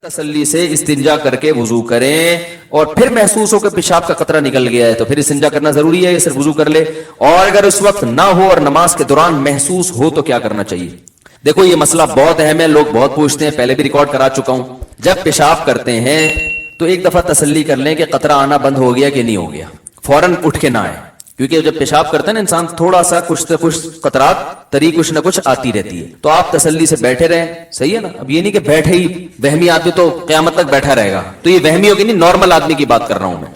तसल्ली से इस्तिंजा करके वुजू करें, और फिर महसूस हो कि पेशाब का कतरा निकल गया है तो फिर इस्तिंजा करना जरूरी है, सिर्फ वुजू कर ले। और अगर उस वक्त ना हो और नमाज के दौरान महसूस हो तो क्या करना चाहिए? देखो ये मसला बहुत अहम है, लोग बहुत पूछते हैं, पहले भी रिकॉर्ड करा चुका हूं। जब पेशाब करते हैं तो एक दफा तसल्ली कर लें कि कतरा आना बंद हो गया कि नहीं हो गया, फौरन उठ के ना आए, क्योंकि जब पेशाब करते हैं ना इंसान थोड़ा सा कुछ न कुछ कतरात तरी कुछ न कुछ आती रहती है, तो आप तसल्ली से बैठे रहें, सही है ना। अब ये नहीं कि बैठे ही, वहमी आदमी तो क़यामत तक बैठा रहेगा, तो ये वहमी होगी नहीं, नॉर्मल आदमी की बात कर रहा हूं मैं।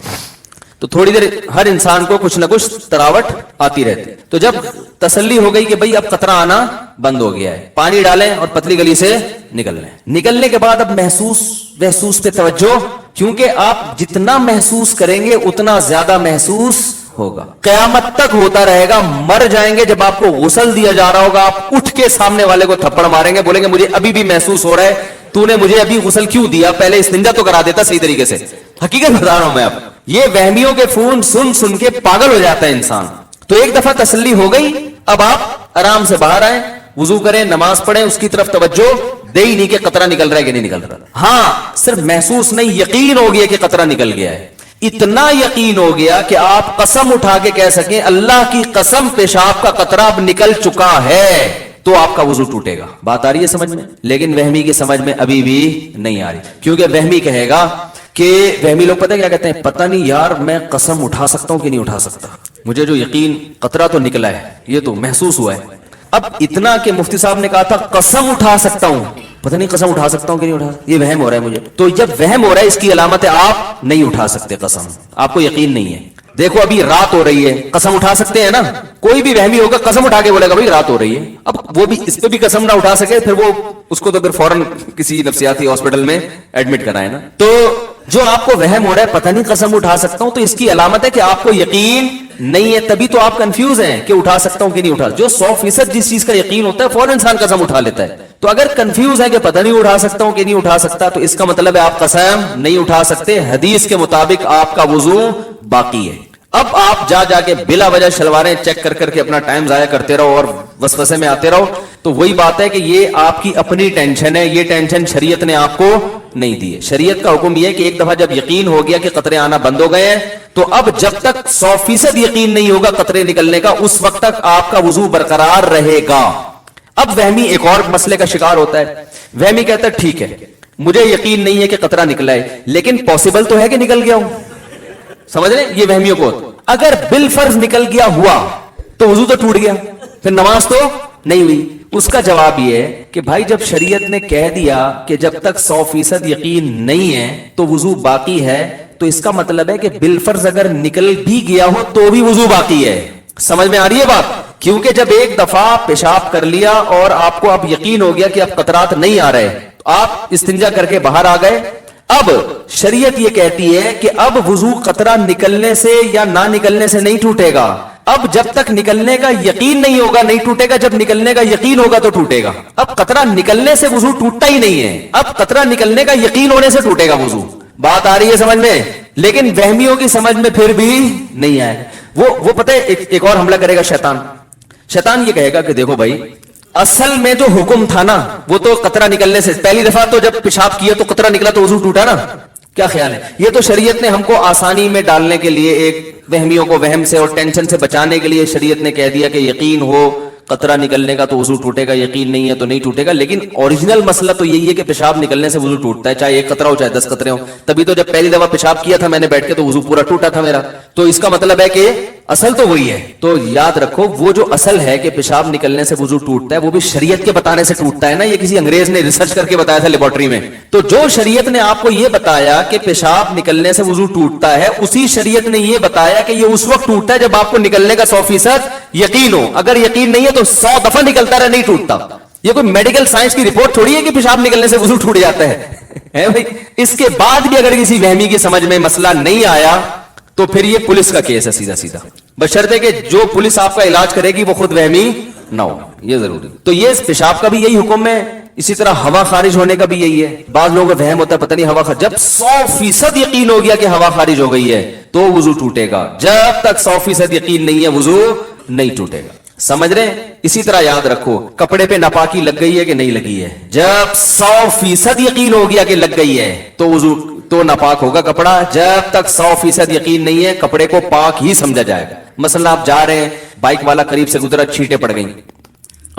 तो थोड़ी देर हर इंसान को कुछ न कुछ तरावट आती रहती है, तो जब तसल्ली हो गई कि भाई अब कतरा आना बंद हो गया है, पानी डालें और पतली गली से निकल लें। निकलने के बाद अब महसूस पे तवज्जो, क्योंकि आप जितना महसूस करेंगे उतना ज्यादा महसूस होगा, क़यामत तक होता रहेगा। मर जाएंगे जब आपको गुस्ल दिया जा रहा होगा, आप उठ के सामने वाले को थप्पड़ मारेंगे, बोलेंगे मुझे अभी भी महसूस हो रहा है, तूने मुझे अभी गुस्ल क्यों दिया, पहले इस्तिंजा तो करा देता सही तरीके से। हकीकत बता रहा हूं मैं, आप ये वहमियों के फोन सुन सुन के पागल हो जाता है इंसान। तो एक दफा तसल्ली हो गई, अब आप आराम से बाहर आए, वुजू करें, नमाज पढ़ें, उसकी तरफ तवज्जो दे ही नहीं कि कतरा निकल रहा है कि नहीं निकल रहा। हां, सिर्फ महसूस नहीं, यकीन हो गया कि कतरा निकल गया है। इतना यकीन हो गया कि आप कसम उठा के कह सकें अल्लाह की कसम पेशाब का कतरा अब निकल चुका है, तो आपका वुजू टूटेगा। बात आ रही है समझ में? लेकिन वहमी की समझ में अभी भी नहीं आ रही, क्योंकि वहमी कहेगा कि वहमी लोग पता है क्या कहते हैं, पता नहीं यार मैं कसम उठा सकता हूं कि नहीं उठा सकता, मुझे जो यकीन कतरा तो निकला है, ये तो महसूस हुआ है। अब इतना कि मुफ्ती साहब ने कहा था कसम उठा सकता हूं, पता नहीं कसम उठा सकता हूं कि नहीं उठा, ये वहम हो रहा है मुझे। तो जब वहम हो रहा है इसकी अलामत है आप नहीं उठा सकते कसम, आपको यकीन नहीं है। देखो अभी रात हो रही है, कसम उठा सकते हैं ना? कोई भी वहमी होगा कसम उठा के बोलेगा भाई रात हो रही है। अब वो भी इस पे भी कसम ना उठा सके, फिर वो उसको तो फिर फौरन किसी नफ्सियाती हॉस्पिटल में एडमिट कराए ना। तो जो आपको वहम हो रहा है पता नहीं कसम उठा सकता हूं, तो इसकी अलामत है कि आपको यकीन नहीं है, तभी तो आप कंफ्यूज हैं कि उठा सकता हूं कि नहीं उठा। जो 100% जिस चीज का यकीन होता है फौरन इंसान कसम उठा लेता है। तो अगर कंफ्यूज है कि पता नहीं उठा सकता हूं कि नहीं उठा सकता, तो इसका मतलब है आप कसम नहीं उठा सकते, हदीस के मुताबिक आपका वुजू बाकी है। अब आप जा जाके बिला वजह शलवारें चेक कर करके अपना टाइम जाया करते रहो और वसवसे में आते रहो, तो वही बात है कि ये आपकी अपनी टेंशन है, ये टेंशन शरीयत ने आपको नहीं दी है। शरीयत का हुक्म यह है कि एक दफा जब यकीन हो गया कि कतरे आना बंद हो गए हैं, तो अब जब तक 100% यकीन नहीं होगा कतरे निकलने का, उस वक्त तक आपका वुजू बरकरार रहेगा। अब वहमी एक और मसले का शिकार होता है। वहमी कहता है ठीक है मुझे यकीन नहीं है कि कतरा निकला है, लेकिन पॉसिबल तो है कि निकल गया हूं। समझ रहे ये वहमियों को? अगर बिलफर्ज निकल गया हुआ तो वुजू तो टूट गया, फिर नमाज तो नहीं हुई। उसका जवाब यह है कि भाई जब शरीयत ने कह दिया कि जब तक 100% यकीन नहीं है तो वुजू बाकी है, तो इसका मतलब है कि बिलफर्ज अगर निकल भी गया हो तो भी वुजू बाकी है। समझ में आ रही है बात? क्योंकि जब एक दफा पेशाब कर लिया और आपको अब यकीन हो गया कि अब कतरात नहीं आ रहे, तो आप इस्तिंजा करके बाहर आ गए। अब शरीयत ये कहती है कि अब वुजू कतरा निकलने से या ना निकलने से नहीं टूटेगा। अब जब तक निकलने का यकीन नहीं होगा नहीं टूटेगा, जब निकलने का यकीन होगा तो टूटेगा। अब कतरा निकलने से वुजू टूटता ही नहीं है, अब कतरा निकलने का यकीन होने से टूटेगा वुजू। बात आ रही है समझ में? लेकिन वहमियों की समझ में फिर भी नहीं आए। वो पता है एक और हमला करेगा शैतान। शैतान ये कहेगा कि देखो भाई असल में जो हुक्म था ना वो तो कतरा निकलने से, पहली दफा तो जब पेशाब किया तो कतरा निकला तो वुजू टूटा ना। क्या ख्याल है? ये तो शरीयत ने हमको आसानी में डालने के लिए, एक वहमियों को वहम से और टेंशन से बचाने के लिए शरीयत ने कह दिया कि यकीन हो कतरा निकलने का तो वुजू टूटेगा, यकीन नहीं है तो नहीं टूटेगा। लेकिन ओरिजिनल मसला तो यही है कि पेशाब निकलने से वुजू टूटता है, चाहे एक कतरा हो चाहे 10 कतरे हो। तभी तो जब पहली दफा पेशाब किया था मैंने बैठ के तो वुजू पूरा टूटा था मेरा। तो इसका मतलब है कि असल तो वही है। तो याद रखो वो जो असल है कि पेशाब निकलने से वुजू टूटता है, वो भी शरीयत के बताने से टूटता है ना, ये किसी अंग्रेज ने रिसर्च करके बताया था लेबोरेटरी में। तो जो शरीयत ने आपको ये बताया कि पेशाब निकलने से वुजू टूटता है, उसी शरीयत ने ये बताया कि ये उस वक्त टूटता है जब आपको निकलने का 100% यकीन हो। अगर यकीन नहीं है तो 100 दफा निकलता रहे नहीं टूटता। ये कोई मेडिकल साइंस की रिपोर्ट थोड़ी है कि पेशाब निकलने से वुजू टूट जाता है भाई। इसके बाद भी अगर किसी वहमी की समझ में मसला नहीं आया तो फिर ये पुलिस का केस है सीधा सीधा, बशर्ते कि जो पुलिस आपका इलाज करेगी वो खुद वहमी ना हो, ये जरूरी। तो ये पेशाब का भी यही हुक्म है, इसी तरह हवा खारिज होने का भी यही है। बाद लोगों को वहम होता है पता नहीं हवा, जब 100% यकीन हो गया कि हवा खारिज हो गई है तो वुजू टूटेगा। जब तक 100% यकीन नहीं है वुजू नहीं टूटेगा। समझ रहे हैं? इसी तरह याद रखो, कपड़े पे नापाकी लग गई है कि नहीं लगी है, जब 100% यकीन हो गया कि लग गई है तो वुजू तो नापाक होगा कपड़ा। जब तक 100% यकीन नहीं है, कपड़े को पाक ही समझा जाएगा। मसला आप जा रहे हैं, बाइक वाला करीब से गुजरा, छींटे पड़ गई।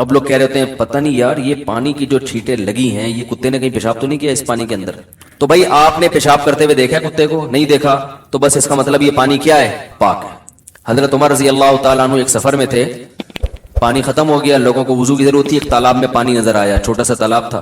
अब लोग कह रहे होते हैं पता नहीं यार ये पानी की जो छींटे लगी हैं, ये कुत्ते ने कहीं पेशाब तो नहीं किया इस पानी के अंदर। तो भाई आपने पेशाब करते हुए देखा है कुत्ते को? नहीं देखा, तो बस इसका मतलब ये पानी क्या है? पाक है। हजरत उमर रजी अल्लाह तआला अन्हु एक सफर में थे, पानी खत्म हो गया, लोगों को वुजू की जरूरत थी, एक तालाब में पानी नजर आया, छोटा सा तालाब था।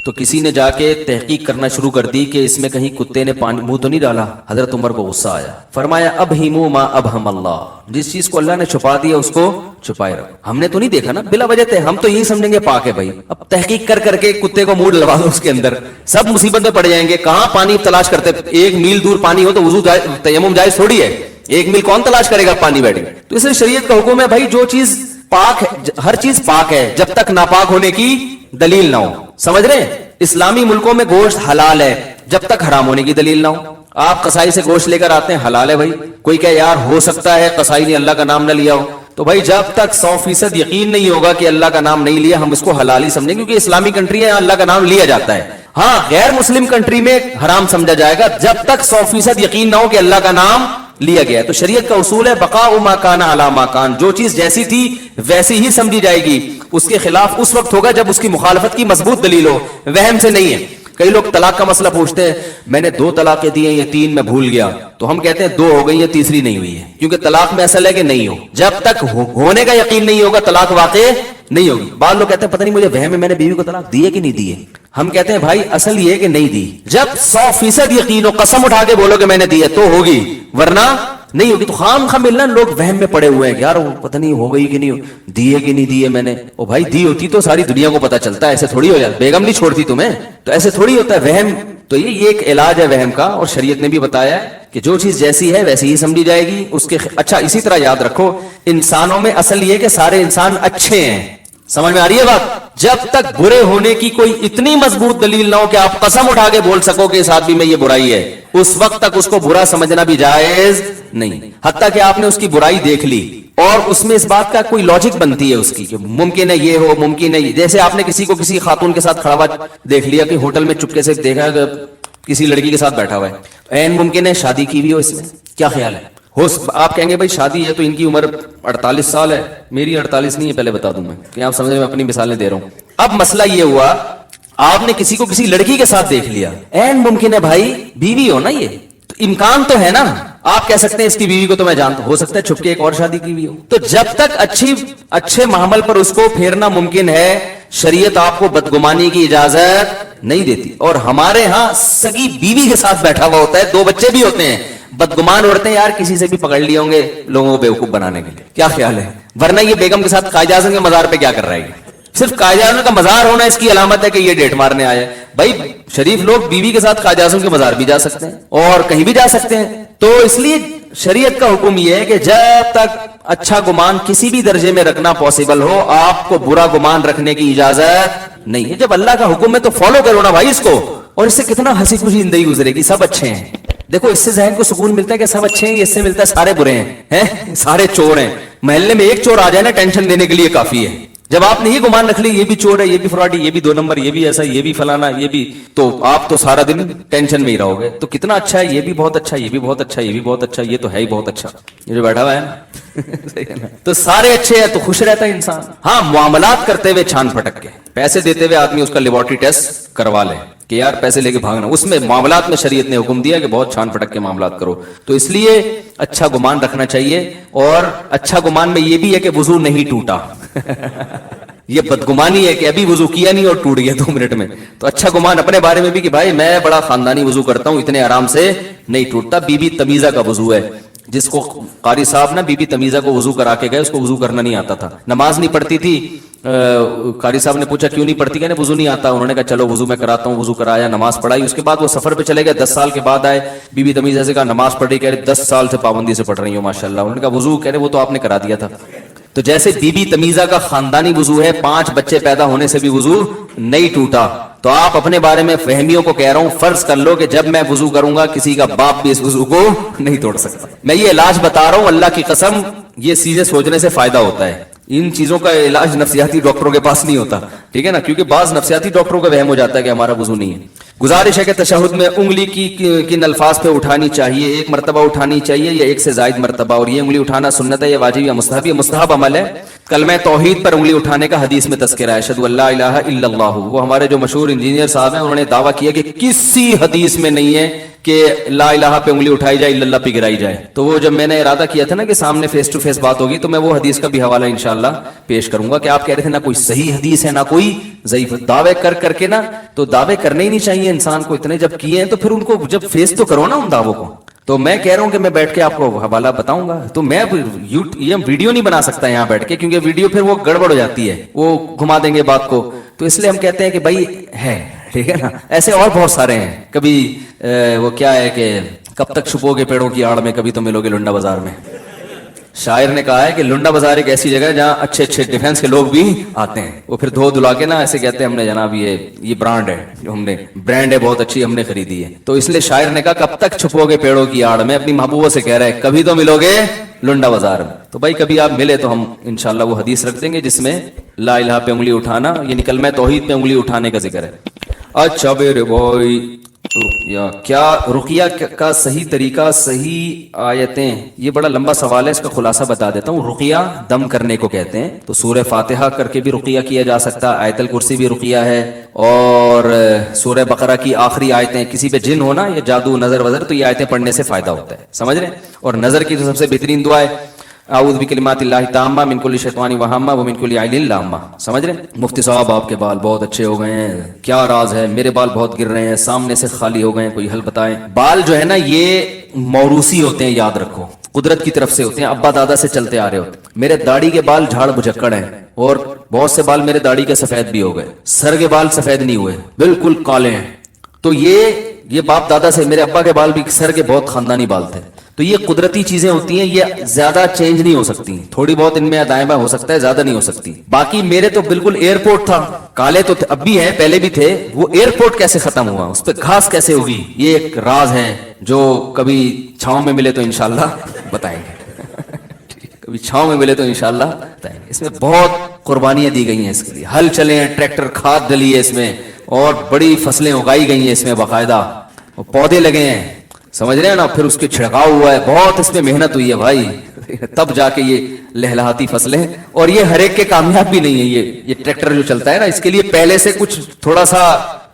तो किसी ने जाके तहकीक करना शुरू कर दी कि इसमें कहीं कुत्ते ने पानी मुंह तो नहीं डाला। हजरत उमर को गुस्सा आया, फरमाया अब हिमू मा अब हम अल्लाह, जिस चीज को अल्लाह ने छुपा दिया उसको छुपाए रखो। हमने तो नहीं देखा ना, बिला वजह थे, हम तो यही समझेंगे पाक है भाई। अब तहकीक कर करके कुत्ते को मूड लगा दो उसके अंदर, सब मुसीबत में पड़ जाएंगे। कहां पानी तलाश करते, 1 मील दूर पानी हो तो वुजू तयम्मुम जायज थोड़ी है, 1 मील कौन तलाश करेगा पानी बैठ के। तो इसलिए शरीयत का हुक्म है भाई, जो चीज पाक है, हर चीज पाक है जब तक नापाक होने की दलील ना हो। समझ रहे हैं? इस्लामी मुल्कों में गोश्त हलाल है जब तक हराम होने की दलील ना हो। आप कसाई से गोश्त लेकर आते हैं, हलाल है भाई। कोई कहे यार हो सकता है कसाई ने अल्लाह का नाम ना लिया हो, तो भाई जब तक 100% यकीन नहीं होगा कि अल्लाह का नाम नहीं लिया, हम इसको हलाल ही समझेंगे, क्योंकि इस्लामी कंट्री है, अल्लाह का नाम लिया जाता है। हाँ, गैर मुस्लिम कंट्री में हराम समझा जाएगा जब तक 100% यकीन ना हो कि अल्लाह का नाम लिया गया है। तो शरीयत का उसूल है बकाउ मा काना अला मा कान, जो चीज जैसी थी वैसी ही समझी जाएगी। उसके खिलाफ उस वक्त होगा जब उसकी मुखालफत की मजबूत दलील हो, वहम से नहीं है। कई लोग तलाक का मसला पूछते हैं, मैंने 2 तलाकें दी हैं, ये 3 में भूल गया, तो हम कहते हैं 2 हो गई, ये तीसरी नहीं हुई है, क्योंकि तलाक में असल है कि नहीं हो। जब तक होने का यकीन नहीं होगा तलाक वाक़ई नहीं होगी। बाद लोग कहते हैं पता नहीं मुझे वहम है, मैंने बीवी को तलाक दी है कि नहीं दी है। हम कहते हैं भाई असल ये है कि नहीं दी। जब 100% यकीन हो, कसम उठा के बोलो कि मैंने दी है तो होगी, वरना नहीं होगी। तो खाम खा मिलना, लोग वहम में पड़े हुए हैं, यार वो पता नहीं हो गई कि नहीं, दी है कि नहीं दी है मैंने। ओ भाई दी होती तो सारी दुनिया को पता चलता है, ऐसे थोड़ी हो जाता, बेगम नहीं छोड़ती तुम्हें, तो ऐसे थोड़ी होता है वहम। तो ये एक इलाज है वहम का, और शरीयत ने भी बताया है कि जो चीज जैसी है वैसी ही समझी जाएगी उसके। अच्छा, इसी तरह याद रखो, इंसानों में असल ये कि सारे इंसान अच्छे हैं। समझ में आ रही है बात? जब तक बुरे होने की कोई इतनी मजबूत दलील ना हो कि आप कसम उठा के बोल सको कि इस आदमी में ये बुराई है, उस वक्त तक उसको बुरा समझना भी जायज नहीं। हत्ता कि आपने उसकी बुराई देख ली और उसमें इस बात का कोई लॉजिक बनती है उसकी कि मुमकिन है ये हो, मुमकिन है। जैसे आपने किसी को किसी खातून के साथ खड़ा हुआ देख लिया कि होटल में चुपके से देखा किसी लड़की के साथ बैठा हुआ है, ऐन मुमकिन है शादी की भी हो, इसमें क्या ख्याल है? हो आप कहेंगे भाई शादी है तो इनकी उम्र 48 साल है, मेरी 48 नहीं है, पहले बता दूं मैं कि आप समझ में अपनी मिसालें दे रहा हूं। अब मसला ये हुआ, आपने किसी को किसी लड़की के साथ देख लिया, ऐन मुमकिन है भाई बीवी हो ना, ये तो इम्कान तो है ना। आप कह सकते हैं इसकी बीवी को तो मैं जानता हूं, हो सकता है छुपके एक और शादी की भी हो। तो जब तक अच्छे मामल पर उसको फेरना मुमकिन है, शरीयत आपको बदगुमानी की इजाजत नहीं देती। और हमारे यहां सगी बीवी के साथ बैठा हुआ होता है, 2 बच्चे भी होते हैं, बदगुमान उड़ते हैं यार किसी से भी पकड़ लिए होंगे लोगों को बेवकूफ बनाने के लिए। क्या ख्याल है? वरना ये बेगम के साथ कायद आज़म के मजार पे क्या कर रहा है? सिर्फ कायद आज़म का मजार होना इसकी अलामत है कि ये डेट मारने आए। भाई शरीफ लोग बीवी के साथ कायद आज़म के मजार भी जा सकते हैं और कहीं भी जा सकते हैं। तो इसलिए शरीयत का हुक्म यह है कि जब तक अच्छा गुमान किसी भी दर्जे में रखना पॉसिबल हो, आपको बुरा गुमान रखने की इजाजत नहीं है। जब अल्लाह का हुक्म है तो फॉलो करो ना भाई इसको, और इससे कितना हंसी खुशी जिंदगी गुजरेगी। सब अच्छे हैं, देखो इससे ज़हन को सुकून मिलता है कि सब अच्छे हैं, इससे मिलता है सारे बुरे हैं, सारे चोर हैं। महल्ले में एक चोर आ जाए ना, टेंशन देने के लिए काफी है। जब आपने ये गुमान रख ली ये भी चोर है, ये भी फ्रॉडी, ये भी 2 नंबर, ये भी ऐसा, ये भी फलाना, ये भी, तो आप तो सारा दिन टेंशन में ही रहोगे। तो कितना अच्छा है, ये भी बहुत अच्छा, ये भी बहुत अच्छा, ये भी बहुत अच्छा, ये तो है ही बहुत अच्छा, ये जो बैठा हुआ है ना सही है ना। तो सारे अच्छे हैं तो खुश रहता है इंसान। हाँ, मामलात करते हुए छान फटक के, पैसे देते हुए आदमी उसका लेबोरेटरी टेस्ट करवा ले कि यार पैसे लेके भागना, उसमें मामलात में शरीयत ने हुक्म दिया कि बहुत छान फटक के मामलात करो। तो इसलिए अच्छा गुमान रखना चाहिए। और अच्छा गुमान में ये भी है कि वुजू नहीं टूटा ये बदगुमानी है कि अभी वुजू किया नहीं और टूट गया 2 मिनट में। तो अच्छा गुमान अपने बारे में भी कि भाई मैं बड़ा खानदानी वुजू करता हूं, इतने आराम से नहीं टूटता। बीबी तमीजा का वुजू है, जिसको कारी साहब ना बीबी तमीजा को वुजू करा के गए, उसको वुजू करना नहीं आता था, नमाज नहीं पढ़ती थी। कारी साहब ने पूछा क्यों नहीं पढ़ती, कहने वुजू नहीं आता। उन्होंने कहा चलो वुजू मैं कराता हूँ, वुजू कराया, नमाज पढ़ाई। उसके बाद वो सफर पे चले गए, 10 साल के बाद आए, बीबी तमीजा से कहा नमाज पढ़ी, कह रहे 10 साल से पाबंदी से पढ़ रही हूँ माशाल्लाह। उन्होंने कहा वुजू, कह रहे वो तो आपने करा दिया था। तो जैसे बीबी तमीजा का खानदानी वुजू है, 5 बच्चे पैदा होने से भी वुजू नहीं टूटा। तो आप अपने बारे में फहमियों को कह रहा हूं, फर्ज कर लो कि जब मैं वुजू करूंगा किसी का बाप भी इस वुजू को नहीं तोड़ सकता। मैं ये इलाज बता रहा हूं, अल्लाह की कसम, ये सीधे सोचने से फायदा होता है। इन चीजों का इलाज नफ्सियाती डॉक्टरों के पास नहीं होता, ठीक है ना, क्योंकि बाज नफ्सियाती डॉक्टरों का वहम हो जाता है कि हमारा वजू नहीं है। गुजारिश है कि तशहुद में उंगली किन अल्फाज पे उठानी चाहिए, एक मरतबा उठानी चाहिए या एक से जायद मरतबा, और ये उंगली उठाना सुन्नत है या वाजिब या मुस्तहब? ये मुस्तहब अमल है। कलमा तौहीद पर उंगली उठाने का हदीस में तज़किरा है, अशहदु अल्ला इलाहा इल्लल्लाह। वो हमारे जो मशहूर इंजीनियर साहब हैं, उन्होंने दावा किया कि किसी हदीस में नहीं है कि ला इलाहा पे उंगली उठाई जाए, इल्लल्लाह पे गिराई जाए। तो वो जब मैंने इरादा किया था ना कि सामने फेस टू फेस बात होगी, तो मैं वो हदीस का भी हवाला इंशाअल्लाह पेश करूंगा कि आप कह रहे थे ना कोई सही हदीस है ना कोई ज़ईफ, दावे कर करके ना, तो दावे करने ही नहीं चाहिए इंसान को, इतने जब किए हैं तो फिर उनको जब फेस तो करो ना उन दावों को। तो मैं कह रहा हूं कि मैं बैठ के आपको हवाला बताऊंगा, तो मैं ये वीडियो नहीं बना सकता यहां बैठ के, क्योंकि वीडियो फिर वो गड़बड़ हो जाती है, वो घुमा देंगे बात को। तो इसलिए हम कहते हैं कि भाई है, ठीक है ना। ऐसे और बहुत सारे हैं, कभी वो क्या है कि कब तक छुपोगे पेड़ों की आड़ में, कभी तो मिलोगे लुंडा बाजार में। शायर ने कहा है कि लुंडा बाजार एक ऐसी जगह है जहां अच्छे अच्छे डिफेंस के लोग भी आते हैं। वो फिर धो धुला के ना ऐसे कहते हैं हमने जनाब ये ब्रांड है, जो हमने ब्रांड है बहुत अच्छी, हमने खरीदी है। तो इसलिए शायर ने कहा कब तक छुपोगे पेड़ों की आड़ में, अपनी महबूबों से कह रहे हैं कभी तो मिलोगे लुंडा बाजार में। तो भाई कभी आप मिले तो हम इंशाल्लाह वो हदीस रख देंगे जिसमें ला इलाहा पे उंगली उठाना, यानी कलमा तौहीद पे उंगली उठाने का जिक्र है। अच्छा मेरे भाई, क्या रुकिया का सही तरीका, सही आयतें? ये बड़ा लंबा सवाल है, इसका खुलासा बता देता हूँ। रुकिया दम करने को कहते हैं, तो सूरह फातिहा करके भी रुकिया किया जा सकता है, आयतल कुर्सी भी रुकिया है, और सूरह बकरा की आखिरी आयतें, किसी पे जिन होना या जादू नजर वजर, तो ये आयतें पढ़ने से फायदा होता है, समझ रहे हैं। और नजर की तो सबसे बेहतरीन दुआ है आऊज़ु बिकलिमातिल्लाहि ताम्मा मिन कुल्लि शैतानि व हम्मा व मिन कुल्लि ऐनिन लाम्मा, समझ रहे हैं। मुफ्ती साहब आपके बाल बहुत अच्छे हो गए हैं, क्या राज है? मेरे बाल बहुत गिर रहे हैं, सामने से खाली हो गए हैं, कोई हल बताएं। बाल जो है ना ये मौरूसी होते हैं, याद रखो, कुदरत की तरफ से होते हैं, अब्बा दादा से चलते आ रहे होते हैं। मेरे दाढ़ी के बाल झाड़ बुझक्कड़ हैं, और बहुत से बाल मेरे दाढ़ी के सफेद भी हो गए, सर के बाल सफेद नहीं हुए, बिल्कुल काले हैं। तो ये बाप दादा से, मेरे अब्बा के बाल भी सर के बहुत खानदानी बाल थे। तो ये कुदरती चीजें होती हैं, ये ज्यादा चेंज नहीं हो सकती, थोड़ी बहुत इनमें अदायमा हो सकता है, ज्यादा नहीं हो सकती। बाकी मेरे तो बिल्कुल एयरपोर्ट था, काले तो अब भी है, पहले भी थे। वो एयरपोर्ट कैसे खत्म हुआ, उस पर घास कैसे होगी, ये एक राज है जो कभी छांव में मिले तो इंशाल्लाह बताएंगे। कभी छांव में मिले तो इंशाल्लाह बताएंगे। इसमें बहुत कुर्बानियां दी गई हैं इसके लिए, हल चले हैं, ट्रैक्टर, खाद डली है इसमें, और बड़ी फसलें उगाई गई हैं इसमें बाकायदा, और पौधे लगे हैं, समझ रहे हैं ना, फिर उसके छिड़काव हुआ है, बहुत इसमें मेहनत हुई है भाई, तब जाके ये लहलहाती फसलें। और ये हर एक के कामयाब भी नहीं है, ये ट्रैक्टर जो चलता है ना, इसके लिए पहले से कुछ थोड़ा सा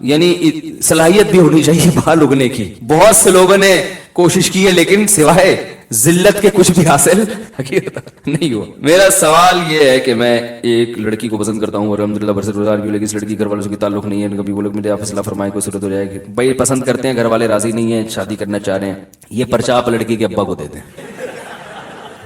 यानी सलाहियत भी होनी चाहिए बाल उगने की। बहुत से लोगों ने कोशिश की है, लेकिन सिवाय जिल्लत के कुछ भी हासिल नहीं हुआ। मेरा सवाल ये है कि मैं एक लड़की को पसंद करता हूँ और अल्हम्दुलिल्लाह बरसत गुज़ार भी, लेकिन इस लड़की घर वालों से ताल्लुक नहीं है, कभी वो लोग मुझे फैसला फरमाए कोई सूरत हो जाएगी। भाई पसंद करते हैं, घर वाले राजी नहीं है, शादी करना चाह रहे हैं, ये पर्चा आप लड़की के अब्बा को दे दें,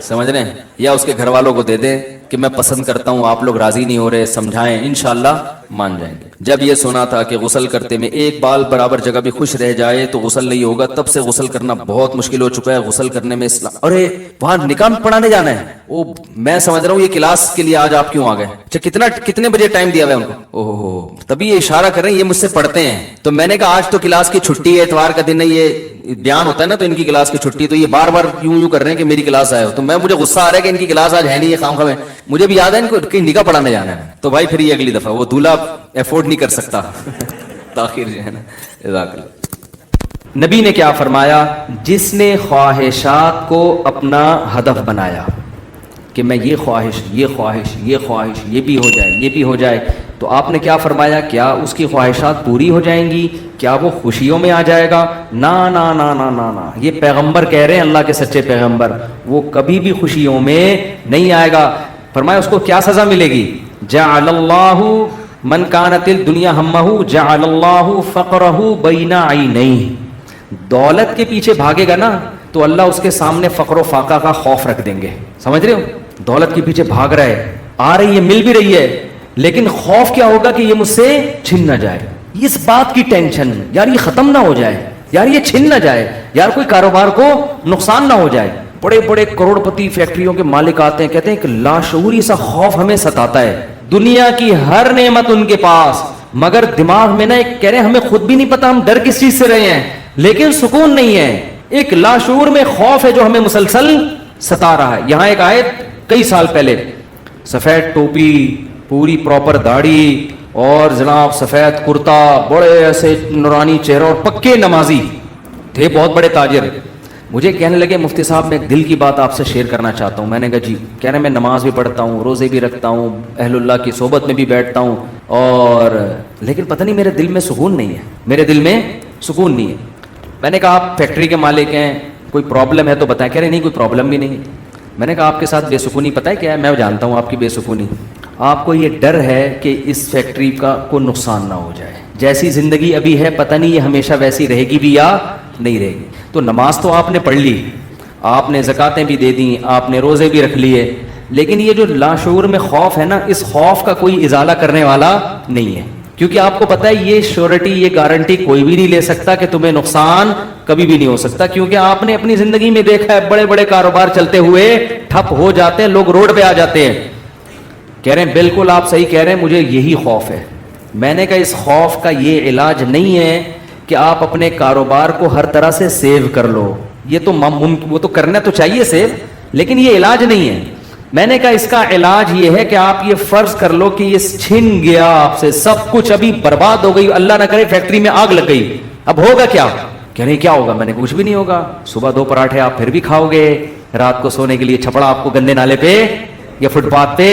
समझ रहे हैं, या उसके घर वालों को दे दें कि मैं पसंद करता हूं, आप लोग राजी नहीं हो रहे, समझाएं, इंशाअल्लाह मान जाएंगे। जब ये सुना था कि गुसल करते में एक बाल बराबर जगह भी खुश रह जाए तो गुसल नहीं होगा, तब से गुसल करना बहुत मुश्किल हो चुका है। गुसल करने में इस्लाम, अरे वहां निकाह पढ़ाने जाना है, वो मैं समझ रहा हूँ ये क्लास के लिए आज आप क्यों आ गए? अच्छा कितने बजे टाइम दिया हुआ है उनको? ओहो, तभी ये इशारा कर रहे हैं, ये मुझसे पढ़ते हैं। तो मैंने कहा आज तो क्लास की छुट्टी है, इतवार का दिन है, ये बयान होता है ना, तो इनकी क्लास की छुट्टी, तो ये बार बार यूं कर रहे हैं कि मेरी क्लास आए हो। तो मुझे गुस्सा आ रहा है कि इनकी क्लास आज है नहीं, ये काम खा, मुझे भी याद है इनको कहीं निकाह पढ़ाने जाना है। तो भाई फिर ये अगली दफा वो दूल्हा अफोर्ड नहीं कर सकता ताखिर जो है ना। नबी ने क्या फरमाया? जिसने ख्वाहिशात को अपना हदफ बनाया कि मैं ये ख्वाहिश, ये ख्वाहिश, ये ख्वाहिश, ये भी हो जाए, ये भी हो जाए, तो आपने क्या फरमाया? क्या उसकी ख्वाहिशात पूरी हो जाएंगी? क्या वो खुशियों में आ जाएगा? ना ना ना ना ना ना, ये पैगंबर कह रहे हैं, अल्लाह के सच्चे पैगंबर, वो कभी भी खुशियों में नहीं आएगा। फरमाया उसको क्या सजा मिलेगी? जअलल्लाहु मन कानतिल दुनिया हम्महु जअलल्लाहु फक़रहु बैना ऐनैहि। दौलत के पीछे भागेगा ना तो अल्लाह उसके सामने फक्र फाका का खौफ रख देंगे। समझ रहे हो? दौलत के पीछे भाग रहा है, आ रही है, मिल भी रही है, लेकिन खौफ क्या होगा कि ये मुझसे छिन ना जाए। इस बात की टेंशन, यार ये खत्म ना हो जाए, यार ये छिन ना जाए, यार कोई कारोबार को नुकसान ना हो जाए। बड़े बड़े करोड़पति फैक्ट्रियों के मालिक आते हैं, कहते हैं कि लाशऊरी सा खौफ हमें सताता है, दुनिया की हर नेमत उनके पास, मगर दिमाग में ना एक कह रहे हैं हमें खुद भी नहीं पता हम डर किस चीज से रहे हैं, लेकिन सुकून नहीं है, एक लाशऊर में खौफ है जो हमें मुसलसल सता रहा है। यहां एक आयत कई साल पहले सफ़ेद टोपी, पूरी प्रॉपर दाढ़ी और जनाब सफ़ेद कुर्ता, बड़े ऐसे नूरानी चेहरा और पक्के नमाजी थे, बहुत बड़े ताजिर। मुझे कहने लगे मुफ्ती साहब मैं एक दिल की बात आपसे शेयर करना चाहता हूँ। मैंने कहा जी। कह रहे मैं नमाज भी पढ़ता हूँ, रोज़े भी रखता हूँ, अहलुल्लाह की सोबत में भी बैठता हूँ, और लेकिन पता नहीं मेरे दिल में सुकून नहीं है, मेरे दिल में सुकून नहीं है। मैंने कहा आप फैक्ट्री के मालिक हैं, कोई प्रॉब्लम है तो बताएं। कह रहे नहीं कोई प्रॉब्लम भी नहीं। मैंने कहा आपके साथ बेसुकूनी पता है क्या है? मैं जानता हूँ आपकी बेसुकूनी, आपको ये डर है कि इस फैक्ट्री का कोई नुकसान ना हो जाए। जैसी ज़िंदगी अभी है पता नहीं ये हमेशा वैसी रहेगी भी या नहीं रहेगी। तो नमाज तो आपने पढ़ ली, आपने ज़कातें भी दे दी, आपने रोज़े भी रख लिए, लेकिन ये जो लाशऊर में खौफ है ना, इस खौफ का कोई इजाला करने वाला नहीं है। क्योंकि आपको पता है ये श्योरिटी, ये गारंटी कोई भी नहीं ले सकता कि तुम्हें नुकसान कभी भी नहीं हो सकता। क्योंकि आपने अपनी ज़िंदगी में देखा है बड़े बड़े कारोबार चलते हुए ठप हो जाते हैं, लोग रोड पे आ जाते हैं। कह रहे हैं बिल्कुल आप सही कह रहे हैं, मुझे यही खौफ है। मैंने कहा इस खौफ का ये इलाज नहीं है कि आप अपने कारोबार को हर तरह से सेव कर लो, ये तो वो तो करना तो चाहिए सेव, लेकिन ये इलाज नहीं है। मैंने कहा इसका इलाज ये है कि आप ये फर्ज कर लो कि ये छिन गया आपसे सब कुछ, अभी बर्बाद हो गई, अल्लाह ना करे फैक्ट्री में आग लग गई, अब होगा क्या? कह रहे क्या होगा? मैंने कुछ भी नहीं होगा, सुबह 2 पराठे आप फिर भी खाओगे, रात को सोने के लिए छपड़ा आपको गंदे नाले पे या फुटपाथ पे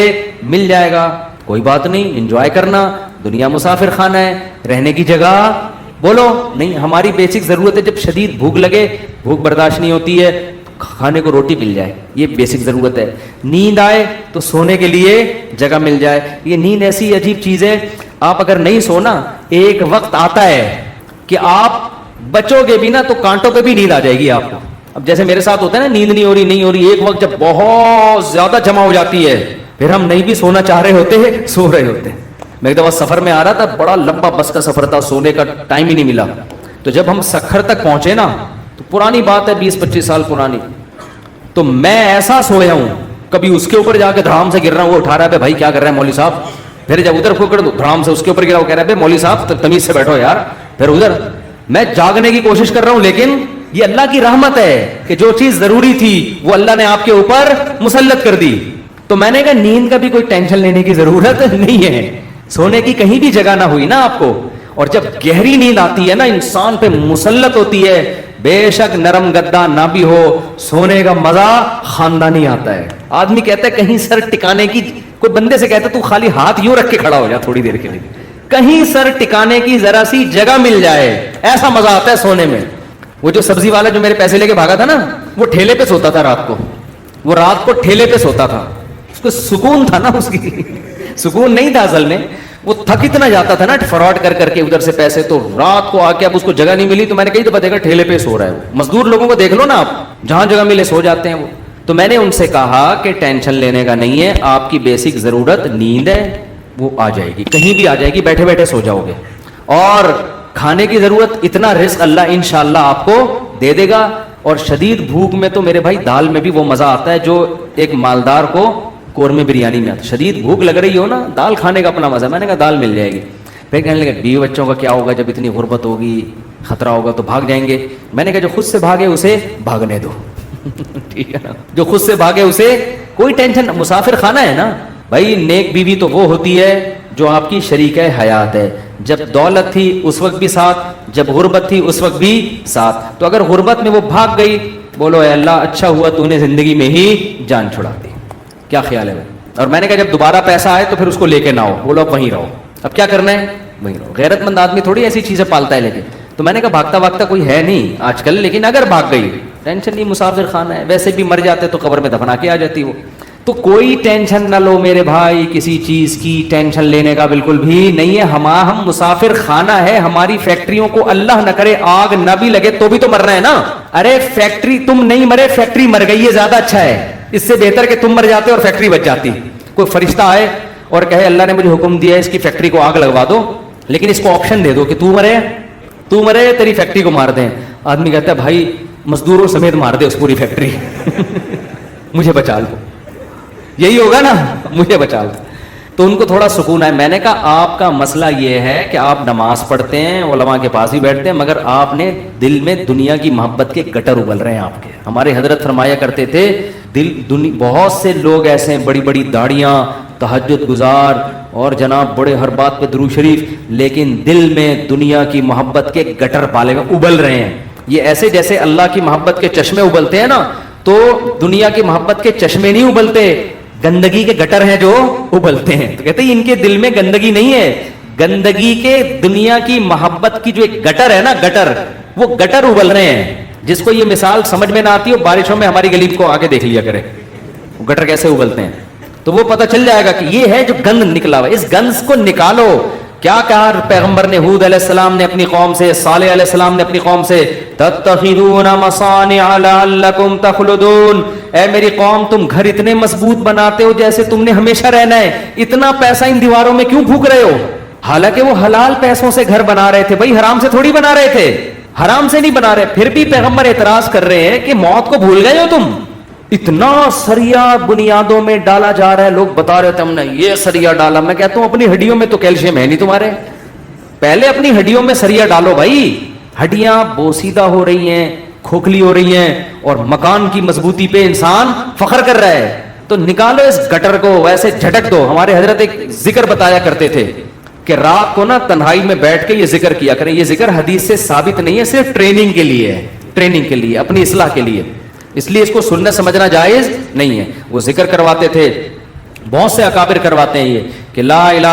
मिल जाएगा, कोई बात नहीं, एंजॉय करना। दुनिया मुसाफिर खाना है, रहने की जगह बोलो नहीं। हमारी बेसिक जरूरत है, जब शदीद भूख लगे, भूख बर्दाश्त नहीं होती है, खाने को रोटी मिल जाए, ये बेसिक जरूरत है। नींद आए तो सोने के लिए जगह मिल जाए। ये नींद ऐसी अजीब चीज है, आप अगर नहीं सोना, एक वक्त आता है कि आप बचोगे भी ना तो कांटों पे भी नींद आ जाएगी आपको। अब जैसे मेरे साथ होता है ना, नींद नहीं हो रही, एक वक्त जब बहुत ज्यादा जमा हो जाती है, फिर हम नहीं भी सोना चाह रहे होते हैं, सो रहे होते हैं। मैं एक दफा सफर में आ रहा था, बड़ा लंबा बस का सफर था, सोने का टाइम ही नहीं मिला। तो जब हम सखर तक पहुंचे ना, तो पुरानी बात है 20-25 साल पुरानी, तो मैं ऐसा सोया हूं, कभी उसके ऊपर जाके धड़ाम से गिर रहा हूं, वो उठा रहा है भाई क्या कर रहे हैं मौली साहब, फिर जब उधर फुकर धड़ाम से उसके ऊपर गिरा, वो कह रहा है मौली साहब तमीज से बैठो यार, फिर उधर। मैं जागने की कोशिश कर रहा हूं, लेकिन ये अल्लाह की रहमत है कि जो चीज जरूरी थी वो अल्लाह ने आपके ऊपर मुसल्लत कर दी। तो मैंने कहा नींद का भी कोई टेंशन लेने की जरूरत नहीं है, सोने की कहीं भी जगह ना हुई ना आपको। और जब गहरी नींद आती है ना, इंसान पे मुसल्लत होती है, बेशक नरम गद्दा ना भी हो, सोने का मजा खानदानी आता है। आदमी कहता है कहीं सर टिकाने की, कोई बंदे से कहता है तू खाली हाथ यूं रख के खड़ा हो जा थोड़ी देर के लिए, कहीं सर टिकाने की जरा सी जगह मिल जाए, ऐसा मजा आता है सोने में। वो जो सब्जी वाला जो मेरे पैसे लेके भागा था ना, वो ठेले पे सोता था रात को, वो रात को ठेले पे सोता था, उसको सुकून था ना, उसकी सुकून नहीं था असल में, वो थक इतना जाता था ना फ्रॉड कर करके उधर से पैसे, तो रात को आके अब उसको जगह नहीं मिली, तो मैंने कही तो देखा ठेले पे सो रहा है वो। मजदूर लोगों को देख लो ना आप, जहां जगह मिले सो जाते हैं वो। तो मैंने उनसे कहा कि टेंशन लेने का नहीं है, आपकी बेसिक जरूरत नींद है, वो आ जाएगी, कहीं भी आ जाएगी, बैठे बैठे सो जाओगे। और खाने की जरूरत, इतना रिस्क अल्लाह इंशाअल्लाह आपको दे देगा। और शदीद भूख में तो मेरे भाई दाल में भी वो मजा आता है जो एक मालदार को कोरमे बिरयानी में आता। शदीद भूख लग रही हो ना, दाल खाने का अपना मजा। मैंने कहा दाल मिल जाएगी। फिर कहने लगे बीवी बच्चों का क्या होगा, जब इतनी गुर्बत होगी, खतरा होगा तो भाग जाएंगे। मैंने कहा जो खुद से भागे उसे भागने दो ठीक है ना, जो खुद से भागे उसे कोई टेंशन। मुसाफिर खाना है ना भाई, नेक बीवी तो वो होती है जो आपकी शरीक हयात है। जब दौलत थी उस वक्त भी साथ, जब गुर्बत थी उस वक्त भी साथ। तो अगर गुर्बत में वो भाग गई, बोलो अल्लाह अच्छा हुआ तूने जिंदगी में ही जान छुड़ा दी। क्या ख्याल है? और मैंने कहा जब दोबारा पैसा आए तो फिर उसको लेके ना हो, बोलो अब वहीं रहो। अब क्या करना है, वहीं रहो। गैरतमंद आदमी थोड़ी ऐसी चीजें पालता है लेके। तो मैंने कहा भागता भागता कोई है नहीं आजकल, लेकिन अगर भाग गई टेंशन नहीं, मुसाफिर खाना है, वैसे भी मर जाते तो कब्र में दफना के आ जाती वो। तो कोई टेंशन ना लो मेरे भाई, किसी चीज की टेंशन लेने का बिल्कुल भी नहीं है। हम मुसाफिर खाना है, हमारी फैक्ट्रियों को अल्लाह न करे आग ना भी लगे तो भी तो मरना है ना। अरे फैक्ट्री तुम नहीं मरे, फैक्ट्री मर गई है, ज्यादा अच्छा है। इससे बेहतर कि तुम मर जाते और फैक्ट्री बच जाती। कोई फरिश्ता आए और कहे अल्लाह ने मुझे हुक्म दिया है इसकी फैक्ट्री को आग लगवा दो, लेकिन इसको ऑप्शन दे दो कि तू मरे तेरी फैक्ट्री को मार दें। आदमी कहता है भाई मजदूरों समेत मार दे उस पूरी फैक्ट्री मुझे बचा लो, यही होगा ना, मुझे बचा लो। तो उनको थोड़ा सुकून है। मैंने कहा आपका मसला ये है कि आप नमाज पढ़ते हैं, उलमा के पास ही बैठते हैं, मगर आपने दिल में दुनिया की मोहब्बत के गटर उगल रहे हैं आपके। हमारे हजरत फरमाया करते थे बहुत से लोग ऐसे हैं, बड़ी बड़ी दाढ़ियां, تہجد گزار اور جناب بڑے ہر بات پہ درود شریف، لیکن دل میں دنیا کی محبت کے گٹر پالے ہوئے ابل رہے ہیں. یہ ایسے جیسے اللہ کی محبت کے چشمے ابلتے ہیں نا، تو دنیا کی محبت کے چشمے نہیں ابلتے، گندگی کے گٹر ہیں جو ابلتے ہیں. تو کہتے ہیں ان کے دل میں گندگی نہیں ہے، گندگی کے دنیا کی محبت کی جو ایک گٹر ہے نا، گٹر، وہ گٹر ابل رہے ہیں. جس کو یہ مثال سمجھ میں نہ آتی ہو، بارشوں میں ہماری گلی کو آگے دیکھ لیا کرے وہ گٹر کیسے ابلتے ہیں، تو وہ پتہ چل جائے گا کہ یہ ہے جو گند نکلا ہوا. اس گند کو نکالو. کیا کہا پیغمبر نے حود علیہ السلام نے اپنی قوم سے، صالح علیہ السلام نے اپنی قوم سے، تتخذون مصانع لعلکم تخلدون، اے میری قوم تم گھر اتنے مضبوط بناتے ہو جیسے تم نے ہمیشہ رہنا ہے، اتنا پیسہ ان دیواروں میں کیوں پھونک رہے ہو؟ حالانکہ وہ حلال پیسوں سے گھر بنا رہے تھے بھائی، حرام سے تھوڑی بنا رہے تھے، حرام سے نہیں بنا رہے. پھر بھی پیغمبر اعتراض کر رہے ہیں کہ موت کو بھول گئے ہو تم، اتنا سریا بنیادوں میں ڈالا جا رہا ہے. لوگ بتا رہے تھے ہم نے یہ سریا ڈالا. میں کہتا ہوں اپنی ہڈیوں میں تو کیلشیم ہے نہیں تمہارے، پہلے اپنی ہڈیوں میں سریا ڈالو بھائی. ہڈیاں بوسیدہ ہو رہی ہیں، کھوکھلی ہو رہی ہیں، اور مکان کی مضبوطی پہ انسان فخر کر رہا ہے. تو نکالو اس گٹر کو، ویسے جھٹک دو. ہمارے حضرت ایک ذکر بتایا کرتے تھے کہ رات کو نا تنہائی میں بیٹھ کے یہ ذکر کیا کریں. یہ ذکر حدیث سے ثابت نہیں ہے، صرف ٹریننگ کے لیے ہے، ٹریننگ کے لیے، اپنی اصلاح کے لیے. اس لیے اس کو سننا سمجھنا جائز نہیں ہے. وہ ذکر کرواتے تھے، بہت سے اکابر کرواتے ہیں یہ کہ لا الہ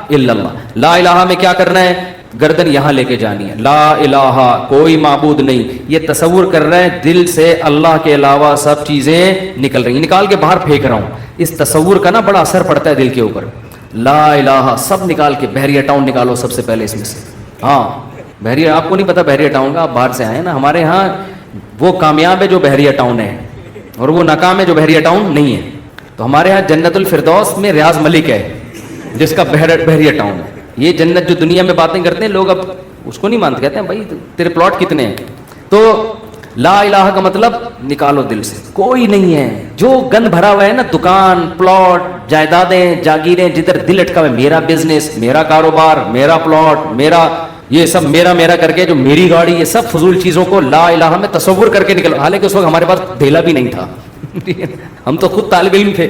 الا اللہ. لا الہ میں کیا کرنا ہے؟ گردن یہاں لے کے جانی ہے. لا الہ کوئی معبود نہیں، یہ تصور کر رہے ہیں دل سے اللہ کے علاوہ سب چیزیں نکل رہی ہیں، نکال کے باہر پھینک رہا ہوں. اس تصور کا نا بڑا اثر پڑتا ہے دل کے اوپر. لا الہ سب نکال کے بحریہ ٹاؤن نکالو سب سے پہلے اس میں سے. ہاں بحریہ، آپ کو نہیں پتا بحریہ ٹاؤن کا، آپ باہر سے آئے نا. ہمارے ہاں وہ کامیاب ہے جو بحریہ ٹاؤن ہے، اور وہ ناکام ہے جو بحریہ ٹاؤن نہیں ہے. تو ہمارے ہاں جنت الفردوس میں ریاض ملک ہے جس کا بحریہ ٹاؤن ہے. یہ جنت جو دنیا میں باتیں کرتے ہیں لوگ اب اس کو نہیں مانتے، کہتے ہیں بھائی تیرے پلاٹ کتنے ہیں. تو لا الہ کا مطلب نکالو دل سے، کوئی نہیں ہے. جو گند بھرا ہوا ہے نا، دکان، پلاٹ، جائیدادیں، جاگیریں، جدھر دل اٹکا ہوا ہے، میرا بزنس، میرا کاروبار، میرا پلاٹ، میرا یہ سب میرا کر کے، جو میری گاڑی، یہ سب فضول چیزوں کو لا الہ میں تصور کر کے نکلو. حالانکہ اس وقت ہمارے پاس دھیلا بھی نہیں تھا ہم تو خود طالب علم تھے،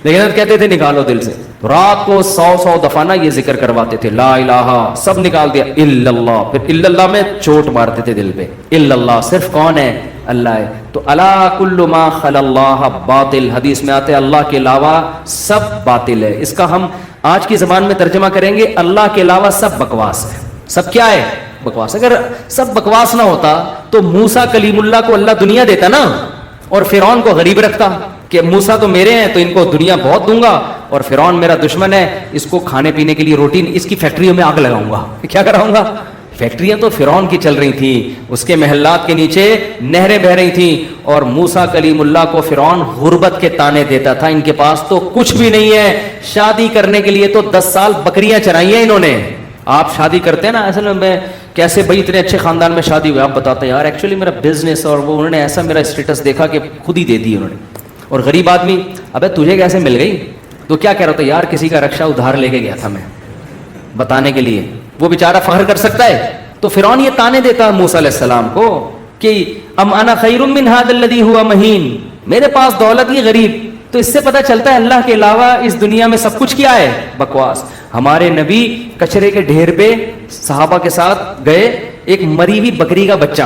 لیکن کہتے تھے نکالو دل سے. رات کو 100 دفعہ نا یہ ذکر کرواتے تھے، لا الہ سب نکال دیا، الا اللہ. پھر الا اللہ میں چوٹ مارتے تھے دل پہ. الا اللہ صرف کون ہے؟ اللہ ہے. تو الا کل ما خلا اللہ باطل، حدیث میں آتے اللہ کے علاوہ سب باطل ہے. اس کا ہم آج کی زبان میں ترجمہ کریں گے، اللہ کے علاوہ سب بکواس ہے. سب کیا ہے؟ بکواس. اگر سب بکواس نہ ہوتا تو موسیٰ کلیم اللہ کو اللہ دنیا دیتا نا، اور فرعون کو غریب رکھتا کہ موسیٰ تو میرے ہیں تو ان کو دنیا بہت دوں گا، اور فرعون میرا دشمن ہے، اس کو کھانے پینے کے لیے روٹی، اس کی فیکٹریوں میں آگ لگاؤں گا. کیا کراؤں گا؟ فیکٹریاں تو فرعون کی چل رہی تھیں، اس کے محلات کے نیچے نہریں بہ رہی تھیں، اور موسیٰ کلیم اللہ کو فرعون غربت کے تانے دیتا تھا. ان کے پاس تو کچھ بھی نہیں ہے، شادی کرنے کے لیے تو 10 سال بکریاں چرائی ہیں انہوں نے. آپ شادی کرتے ہیں نا، اصل میں کیسے بھائی اتنے اچھے خاندان میں شادی ہوئی، آپ بتاتے ہیں یار ایکچولی میرا بزنس، اور وہ انہوں نے ایسا میرا اسٹیٹس دیکھا کہ خود ہی دے دی انہوں نے. اور غریب آدمی، ابے تجھے کیسے مل گئی؟ تو کیا کہہ رہا تھا؟ یار کسی کا رکشہ ادھار لے کے گیا تھا میں بتانے کے لیے. وہ بیچارہ فخر کر سکتا ہے. تو فرعون یہ تانے دیتا موسیٰ علیہ السلام کو کہ ام انا خیر من ھذا الذی ھوا مہین، میرے پاس دولت یہ غریب. تو اس سے پتہ چلتا ہے اللہ کے علاوہ اس دنیا میں سب کچھ کیا ہے؟ بکواس. ہمارے نبی کچرے کے ڈھیر پہ صحابہ کے ساتھ گئے، ایک مری ہوئی بکری کا بچہ،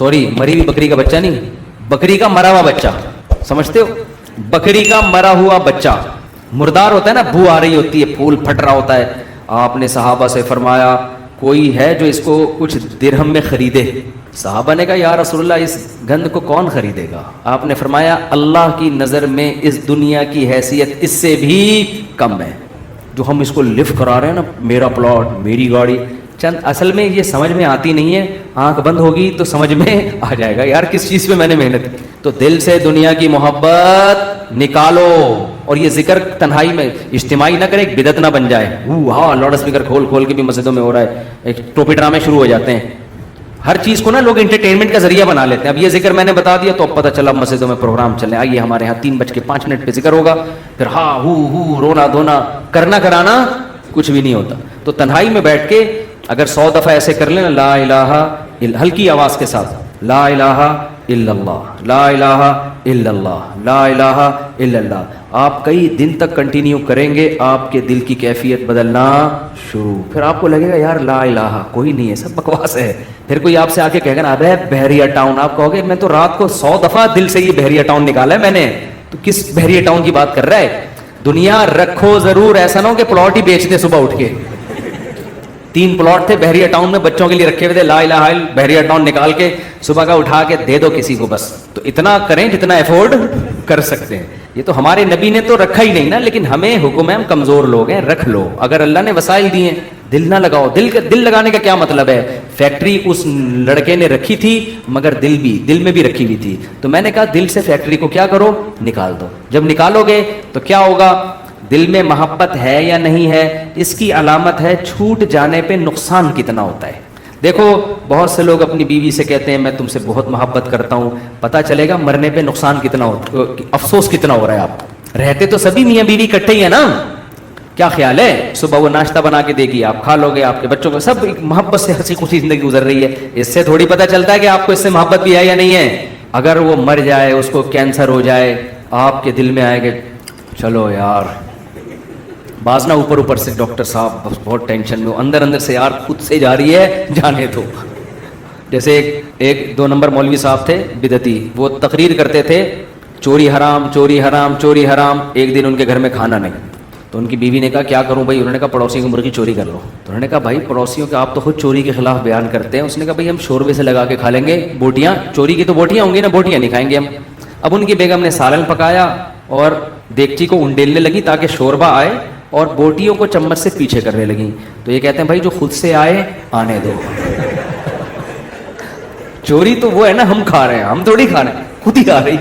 مری ہوئی بکری کا بچہ نہیں، بکری کا مرا ہوا بچہ، سمجھتے ہو؟ بکری کا مرا ہوا بچہ مردار ہوتا ہے نا، بو آ رہی ہوتی ہے، پھول پھٹ رہا ہوتا ہے. آپ نے صحابہ سے فرمایا کوئی ہے جو اس کو کچھ درہم میں خریدے؟ صحابہ نے کہا یا رسول اللہ اس گند کو کون خریدے گا؟ آپ نے فرمایا اللہ کی نظر میں اس دنیا کی حیثیت اس سے بھی کم ہے. جو ہم اس کو لفٹ کرا رہے ہیں نا، میرا پلاٹ، میری گاڑی، چند اصل میں یہ سمجھ میں آتی نہیں ہے. آنکھ بند ہوگی تو سمجھ میں آ جائے گا یار کس چیز پہ میں نے محنت کی. تو دل سے دنیا کی محبت نکالو. اور یہ ذکر تنہائی میں اجتماعی نہ کرے، ایک بدعت نہ بن جائے. ہاں لاؤڈ اسپیکر کھول کے بھی مسجدوں میں ہو رہا ہے، ایک ٹوپی ڈرامے شروع ہو جاتے ہیں. ہر چیز کو نا لوگ انٹرٹینمنٹ کا ذریعہ بنا لیتے ہیں. اب یہ ذکر میں نے بتا دیا تو اب پتہ چلا مسجدوں میں پروگرام چلے. آئیے ہمارے ہاں 3:05 پہ ذکر ہوگا، پھر ہاں ہو رونا دھونا کرنا کرانا کچھ بھی نہیں ہوتا. تو تنہائی میں بیٹھ کے اگر 100 دفعہ ایسے کر لیں، لا الہ، ہلکی آواز کے ساتھ، لا الہ الا اللہ، لا الہ الا اللہ، لا الہ الا اللہ. آپ کئی دن تک کنٹینیو کریں گے، آپ کے دل کی کیفیت بدلنا شروع. پھر آپ کو لگے گا یار لا الہ کوئی نہیں ہے، سب بکواس ہے. پھر کوئی آپ سے آ کے کہے گا نا ابے بحریہ ٹاؤن، آپ کہو گے میں تو رات کو 100 دفعہ دل سے یہ بحریہ ٹاؤن نکالا ہے میں نے، تو کس بحریہ ٹاؤن کی بات کر رہا ہے. دنیا رکھو ضرور، ایسا نہ ہو کہ پلاٹ ہی بیچ دے صبح اٹھ کے. 3 پلاٹ تھے بحریہ ٹاؤن میں بچوں کے لیے رکھے ہوئے تھے، لا الہ الا بحریہ ٹاؤن نکال کے صبح کا اٹھا کے دے دو کسی کو بس. تو اتنا کریں جتنا افورڈ کر سکتے ہیں. یہ تو ہمارے نبی نے تو رکھا ہی نہیں نا، لیکن ہمیں حکم ہے، ہم کمزور لوگ ہیں، رکھ لو. اگر اللہ نے وسائل دیے ہیں دل نہ لگاؤ. دل لگانے کا کیا مطلب ہے؟ فیکٹری اس لڑکے نے رکھی تھی مگر دل میں بھی رکھی ہوئی تھی، تو میں نے کہا دل سے فیکٹری کو کیا کرو، نکال دو. جب نکالو گے تو کیا ہوگا؟ دل میں محبت ہے یا نہیں ہے، اس کی علامت ہے چھوٹ جانے پہ نقصان کتنا ہوتا ہے. دیکھو بہت سے لوگ اپنی بیوی سے کہتے ہیں میں تم سے بہت محبت کرتا ہوں، پتہ چلے گا مرنے پہ نقصان کتنا ہوتا، افسوس کتنا ہو رہا ہے. آپ رہتے تو سبھی میاں بیوی اکٹھے ہی ہیں نا. کیا خیال ہے؟ صبح وہ ناشتہ بنا کے دے گی، آپ کھا لو گے، آپ کے بچوں کو سب محبت سے ہنسی خوشی زندگی گزر رہی ہے. اس سے تھوڑی پتہ چلتا ہے کہ آپ کو اس سے محبت بھی ہے یا نہیں ہے. اگر وہ مر جائے، اس کو کینسر ہو جائے، آپ کے دل میں آئے گا چلو یار، بعض نہ اوپر سے ڈاکٹر صاحب بہت ٹینشن میں، اندر سے یار خود سے جا رہی ہے جانے دو. جیسے ایک 2 نمبر مولوی صاحب تھے بدعتی، وہ تقریر کرتے تھے چوری حرام چوری حرام چوری حرام. ایک دن ان کے گھر میں کھانا نہیں، تو ان کی بیوی نے کہا کیا کروں بھائی؟ انہوں نے کہا پڑوسیوں کی مرغی چوری کر لو. تو انہوں نے کہا بھائی پڑوسیوں کے آپ تو خود چوری کے خلاف بیان کرتے ہیں. اس نے کہا بھائی ہم شوربے سے لگا کے کھا لیں گے بوٹیاں، چوری کی تو بوٹیاں ہوں گی نا، بوٹیاں نہیں کھائیں گے ہم. اب ان کی بیگم نے سالن پکایا اور دیگچی کو انڈیلنے لگی تاکہ شوربہ آئے، اور بوٹیوں کو چمچ سے پیچھے کرنے لگیں. تو یہ کہتے ہیں بھائی جو خود سے آئے آنے دو. چوری تو وہ ہے نا ہم کھا رہے ہیں، ہم تھوڑی کھا رہے ہیں، خود ہی آ رہی.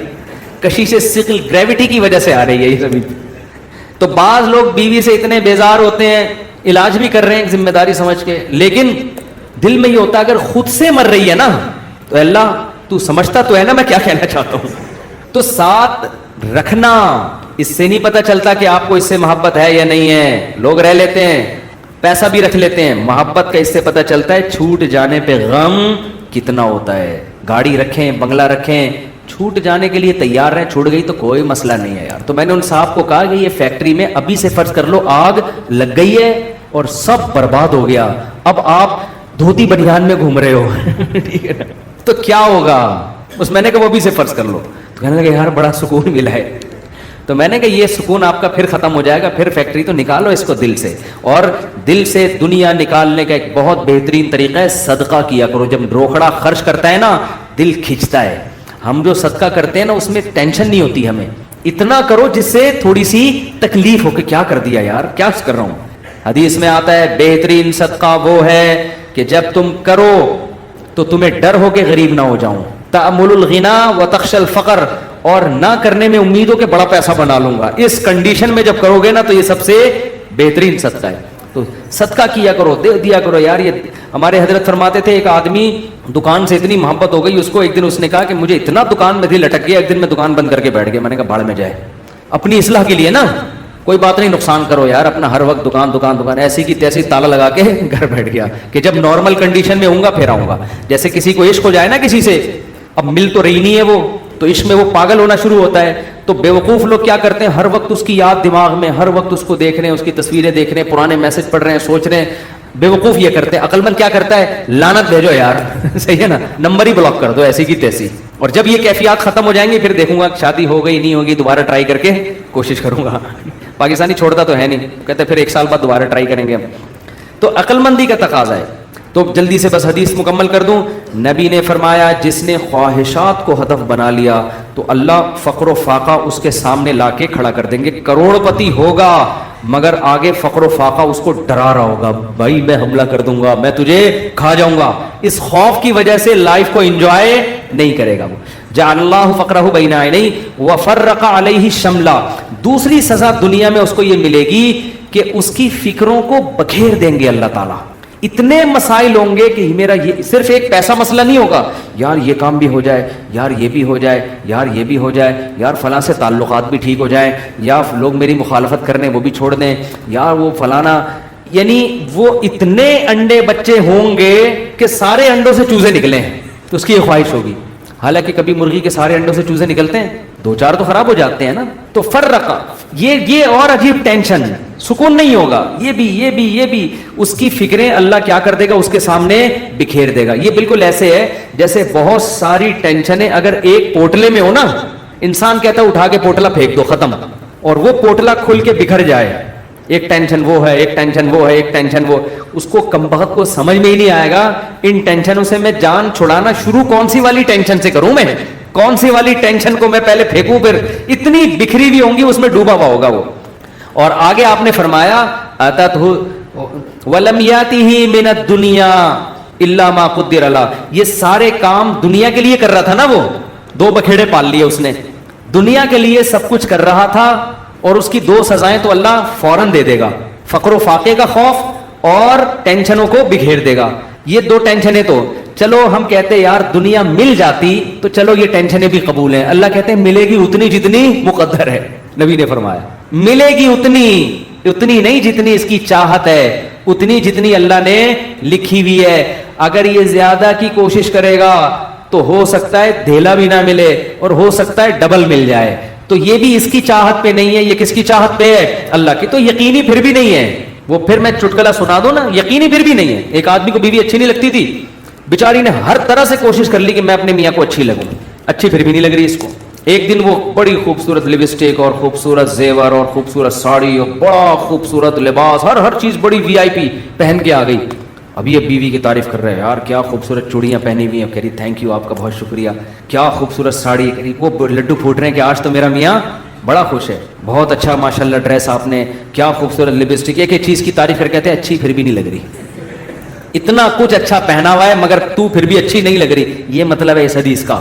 کشش ثقل گریوٹی کی وجہ سے آ رہی ہے یہ سبھی. تو بعض لوگ بیوی سے اتنے بیزار ہوتے ہیں، علاج بھی کر رہے ہیں ذمہ داری سمجھ کے، لیکن دل میں یہ ہوتا ہے اگر خود سے مر رہی ہے نا تو اللہ تو سمجھتا تو ہے نا میں کیا کہنا چاہتا ہوں. تو ساتھ رکھنا، اس سے نہیں پتہ چلتا کہ آپ کو اس سے محبت ہے یا نہیں ہے. لوگ رہ لیتے ہیں، پیسہ بھی رکھ لیتے ہیں، محبت کا اس سے پتہ چلتا ہے چھوٹ جانے پہ غم کتنا ہوتا ہے. گاڑی رکھیں، بنگلہ رکھیں، چھوٹ جانے کے لیے تیار رہیں، چھوٹ گئی تو کوئی مسئلہ نہیں ہے یار. تو میں نے ان صاحب کو کہا کہ یہ فیکٹری میں ابھی سے فرض کر لو آگ لگ گئی ہے اور سب برباد ہو گیا، اب آپ دھوتی بنیان میں گھوم رہے ہو ٹھیک ہے نا، تو کیا ہوگا؟ اس میں نے کہا وہ ابھی سے فرض کر لو. تو کہنے لگے یار بڑا سکون ملا ہے. تو میں نے کہا یہ سکون آپ کا پھر ختم ہو جائے گا، پھر فیکٹری تو نکالو اس کو دل سے. اور دل سے دنیا نکالنے کا ایک بہت بہترین طریقہ ہے صدقہ کیا کرو. جب روکڑا خرچ کرتا ہے نا دل کھنچتا ہے. ہم جو صدقہ کرتے ہیں نا اس میں ٹینشن نہیں ہوتی ہمیں، اتنا کرو جس سے تھوڑی سی تکلیف ہو کہ کیا کر دیا یار، کیا کر رہا ہوں. حدیث میں آتا ہے بہترین صدقہ وہ ہے کہ جب تم کرو تو تمہیں ڈر ہو کہ غریب نہ ہو جاؤں. تأمل الغنا و تخشى الفقر، اور نہ کرنے میں امید ہو کہ بڑا پیسہ بنا لوں گا. اس کنڈیشن میں جب کرو گے نا تو یہ سب سے بہترین صدقہ ہے. تو صدقہ کیا کرو، دے دیا کرو یار. یہ ہمارے حضرت فرماتے تھے ایک آدمی دکان سے اتنی محبت ہو گئی اس کو، ایک دن اس نے کہا کہ مجھے اتنا دکان میں دل اٹک گیا، ایک دن میں دکان بند کر کے بیٹھ گیا. میں نے کہا بھاڑ میں جائے، اپنی اصلاح کے لیے نا کوئی بات نہیں، نقصان کرو یار اپنا، ہر وقت دکان دکان دکان، ایسی کی تیسی تالا لگا کے گھر بیٹھ گیا کہ جب نارمل کنڈیشن میں ہوں گا پھر آؤں گا. جیسے کسی کو عشق ہو جائے نا کسی سے، اب مل تو رہی نہیں ہے وہ، تو عشق میں وہ پاگل ہونا شروع ہوتا ہے. تو بیوقوف لوگ کیا کرتے ہیں، ہر وقت اس کی یاد دماغ میں، ہر وقت اس کو دیکھ رہے ہیں، اس کی تصویریں دیکھ رہے ہیں، پرانے میسج پڑھ رہے ہیں، سوچ رہے ہیں. بیوقوف یہ کرتے ہیں. عقل مند کیا کرتا ہے، لعنت بھیجو یار صحیح ہے نا، نمبر ہی بلاک کر دو ایسی کی تیسی. اور جب یہ کیفیات ختم ہو جائیں گی پھر دیکھوں گا شادی ہو گئی نہیں ہوگی، دوبارہ ٹرائی کر کے کوشش کروں گا. پاکستانی چھوڑتا تو ہے نہیں، کہتے پھر 1 سال بعد دوبارہ ٹرائی کریں گے ہم. تو عقل مندی کا تقاضا ہے. تو جلدی سے بس حدیث مکمل کر دوں. نبی نے فرمایا جس نے خواہشات کو ہدف بنا لیا تو اللہ فقر و فاقہ اس کے سامنے لا کے کھڑا کر دیں گے. کروڑ پتی ہوگا مگر آگے فقر و فاقہ اس کو ڈرا رہا ہوگا، بھائی میں حملہ کر دوں گا، میں تجھے کھا جاؤں گا. اس خوف کی وجہ سے لائف کو انجوائے نہیں کرے گا. جعل اللہ فقرہ بین عینیہ وفرق علیہ شملہ. دوسری سزا دنیا میں اس کو یہ ملے گی کہ اس کی فکروں کو بکھیر دیں گے اللہ تعالیٰ. اتنے مسائل ہوں گے کہ میرا یہ صرف ایک پیسہ مسئلہ نہیں ہوگا، یار یہ کام بھی ہو جائے، یار یہ بھی ہو جائے، یار یہ بھی ہو جائے، یار فلاں سے تعلقات بھی ٹھیک ہو جائیں، یا لوگ میری مخالفت کرنے وہ بھی چھوڑ دیں، یار وہ فلانا. یعنی وہ اتنے انڈے بچے ہوں گے کہ سارے انڈوں سے چوزے نکلیں، تو اس کی یہ خواہش ہوگی. حالانکہ کبھی مرغی کے سارے انڈوں سے چوزے نکلتے ہیں दो चार तो खराब हो जाते हैं ना। तो फर्रका, ये और अजीब टेंशन, सुकून नहीं होगा, ये भी उसकी फिक्रें अल्लाह क्या कर देगा, उसके सामने बिखेर देगा। ये बिल्कुल ऐसे है जैसे बहुत सारी टेंशनें अगर एक पोटले में हो ना, इंसान कहता है उठा के पोटला फेंक दो, खत्म, और वो पोटला खुल के बिखर जाए, एक टेंशन वो है, एक टेंशन वो है, एक टेंशन वो, उसको कमबख्त को समझ में ही नहीं आएगा इन टेंशनों से मैं जान छुड़ाना शुरू कौन सी वाली टेंशन से करूं, मैं कौन सी वाली टेंशन को मैं पहले फेंकूं, फिर इतनी बिखरी हुई होंगी, उसमें डूबा हुआ होगा वो। और आगे आपने फरमाया अततहु वलम यातिही मिनद दुनिया इल्ला मा कुद्दिर ला, ये सारे काम दुनिया के लिए कर रहा था ना, वो दो बखेड़े पाल लिए उसने, दुनिया के लिए सब कुछ कर रहा था, और उसकी दो सजाएं तो अल्लाह फौरन दे देगा, फक्र फाके का खौफ और टेंशनों को बिखेर देगा। ये दो टेंशनें तो चलो हम कहते हैं यार दुनिया मिल जाती तो चलो ये टेंशनें भी कबूल हैं, अल्लाह कहते हैं मिलेगी उतनी जितनी मुकद्दर है। नबी ने फरमाया मिलेगी उतनी नहीं जितनी इसकी चाहत है, उतनी जितनी अल्लाह ने लिखी हुई है। अगर ये ज्यादा की कोशिश करेगा तो हो सकता है धेला भी ना मिले, और हो सकता है डबल मिल जाए। तो ये भी इसकी चाहत पे नहीं है, ये किसकी चाहत पे है, अल्लाह की। तो यकीनी फिर भी नहीं है वो, फिर मैं चुटकुला सुना दो ना, यकीनी फिर भी नहीं है। एक आदमी को बीवी अच्छी नहीं लगती थी, बेचारी ने हर तरह से कोशिश कर ली कि मैं अपने मियाँ को अच्छी लगूं, अच्छी फिर भी नहीं लग रही इसको। एक दिन वो बड़ी खूबसूरत लिपस्टिक और खूबसूरत जेवर और खूबसूरत साड़ी और बड़ा खूबसूरत लिबास, हर चीज बड़ी वीआईपी पहन के आ गई। अभी अब बीवी की तारीफ कर रहे हैं, यार क्या खूबसूरत चूड़ियां पहनी हुई हैं, कह रही थैंक यू आपका बहुत शुक्रिया, क्या खूबसूरत साड़ी, कह रही वो लड्डू फूट रहे हैं कि आज तो मेरा मियाँ बड़ा खुश है, बहुत अच्छा माशाल्लाह ड्रेस आपने, क्या खूबसूरत लिपस्टिक, एक एक चीज की तारीफ करके कहते हैं अच्छी फिर भी नहीं लग रही, इतना कुछ अच्छा पहना हुआ है मगर तू फिर भी अच्छी नहीं लग रही। ये मतलब है इस हदीस का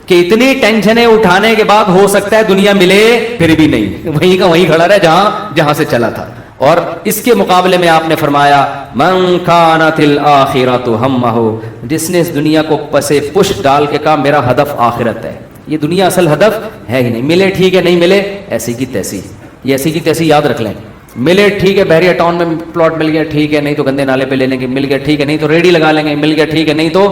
कि इतनी टेंशनें उठाने के बाद हो सकता है दुनिया मिले फिर भी नहीं, वहीं का वहीं खड़ा रहे जहां से चला था। और इसके मुकाबले में आपने फरमाया मन कानतिल आखिरतु हम्महु, जिसने इस दुनिया को पसे पुश डाल के कहा मेरा हदफ आखिरत है, ये दुनिया असल हदफ है ही नहीं, मिले ठीक है नहीं मिले ऐसी की तैसी, ये ऐसी की तैसी याद रख लें। मिले ठीक है बहरिया टाउन में प्लॉट मिल गया ठीक है, नहीं तो गंदे नाले पे ले लेंगे, मिल गया ठीक है नहीं तो रेडी लगा लेंगे, मिल गया ठीक है नहीं तो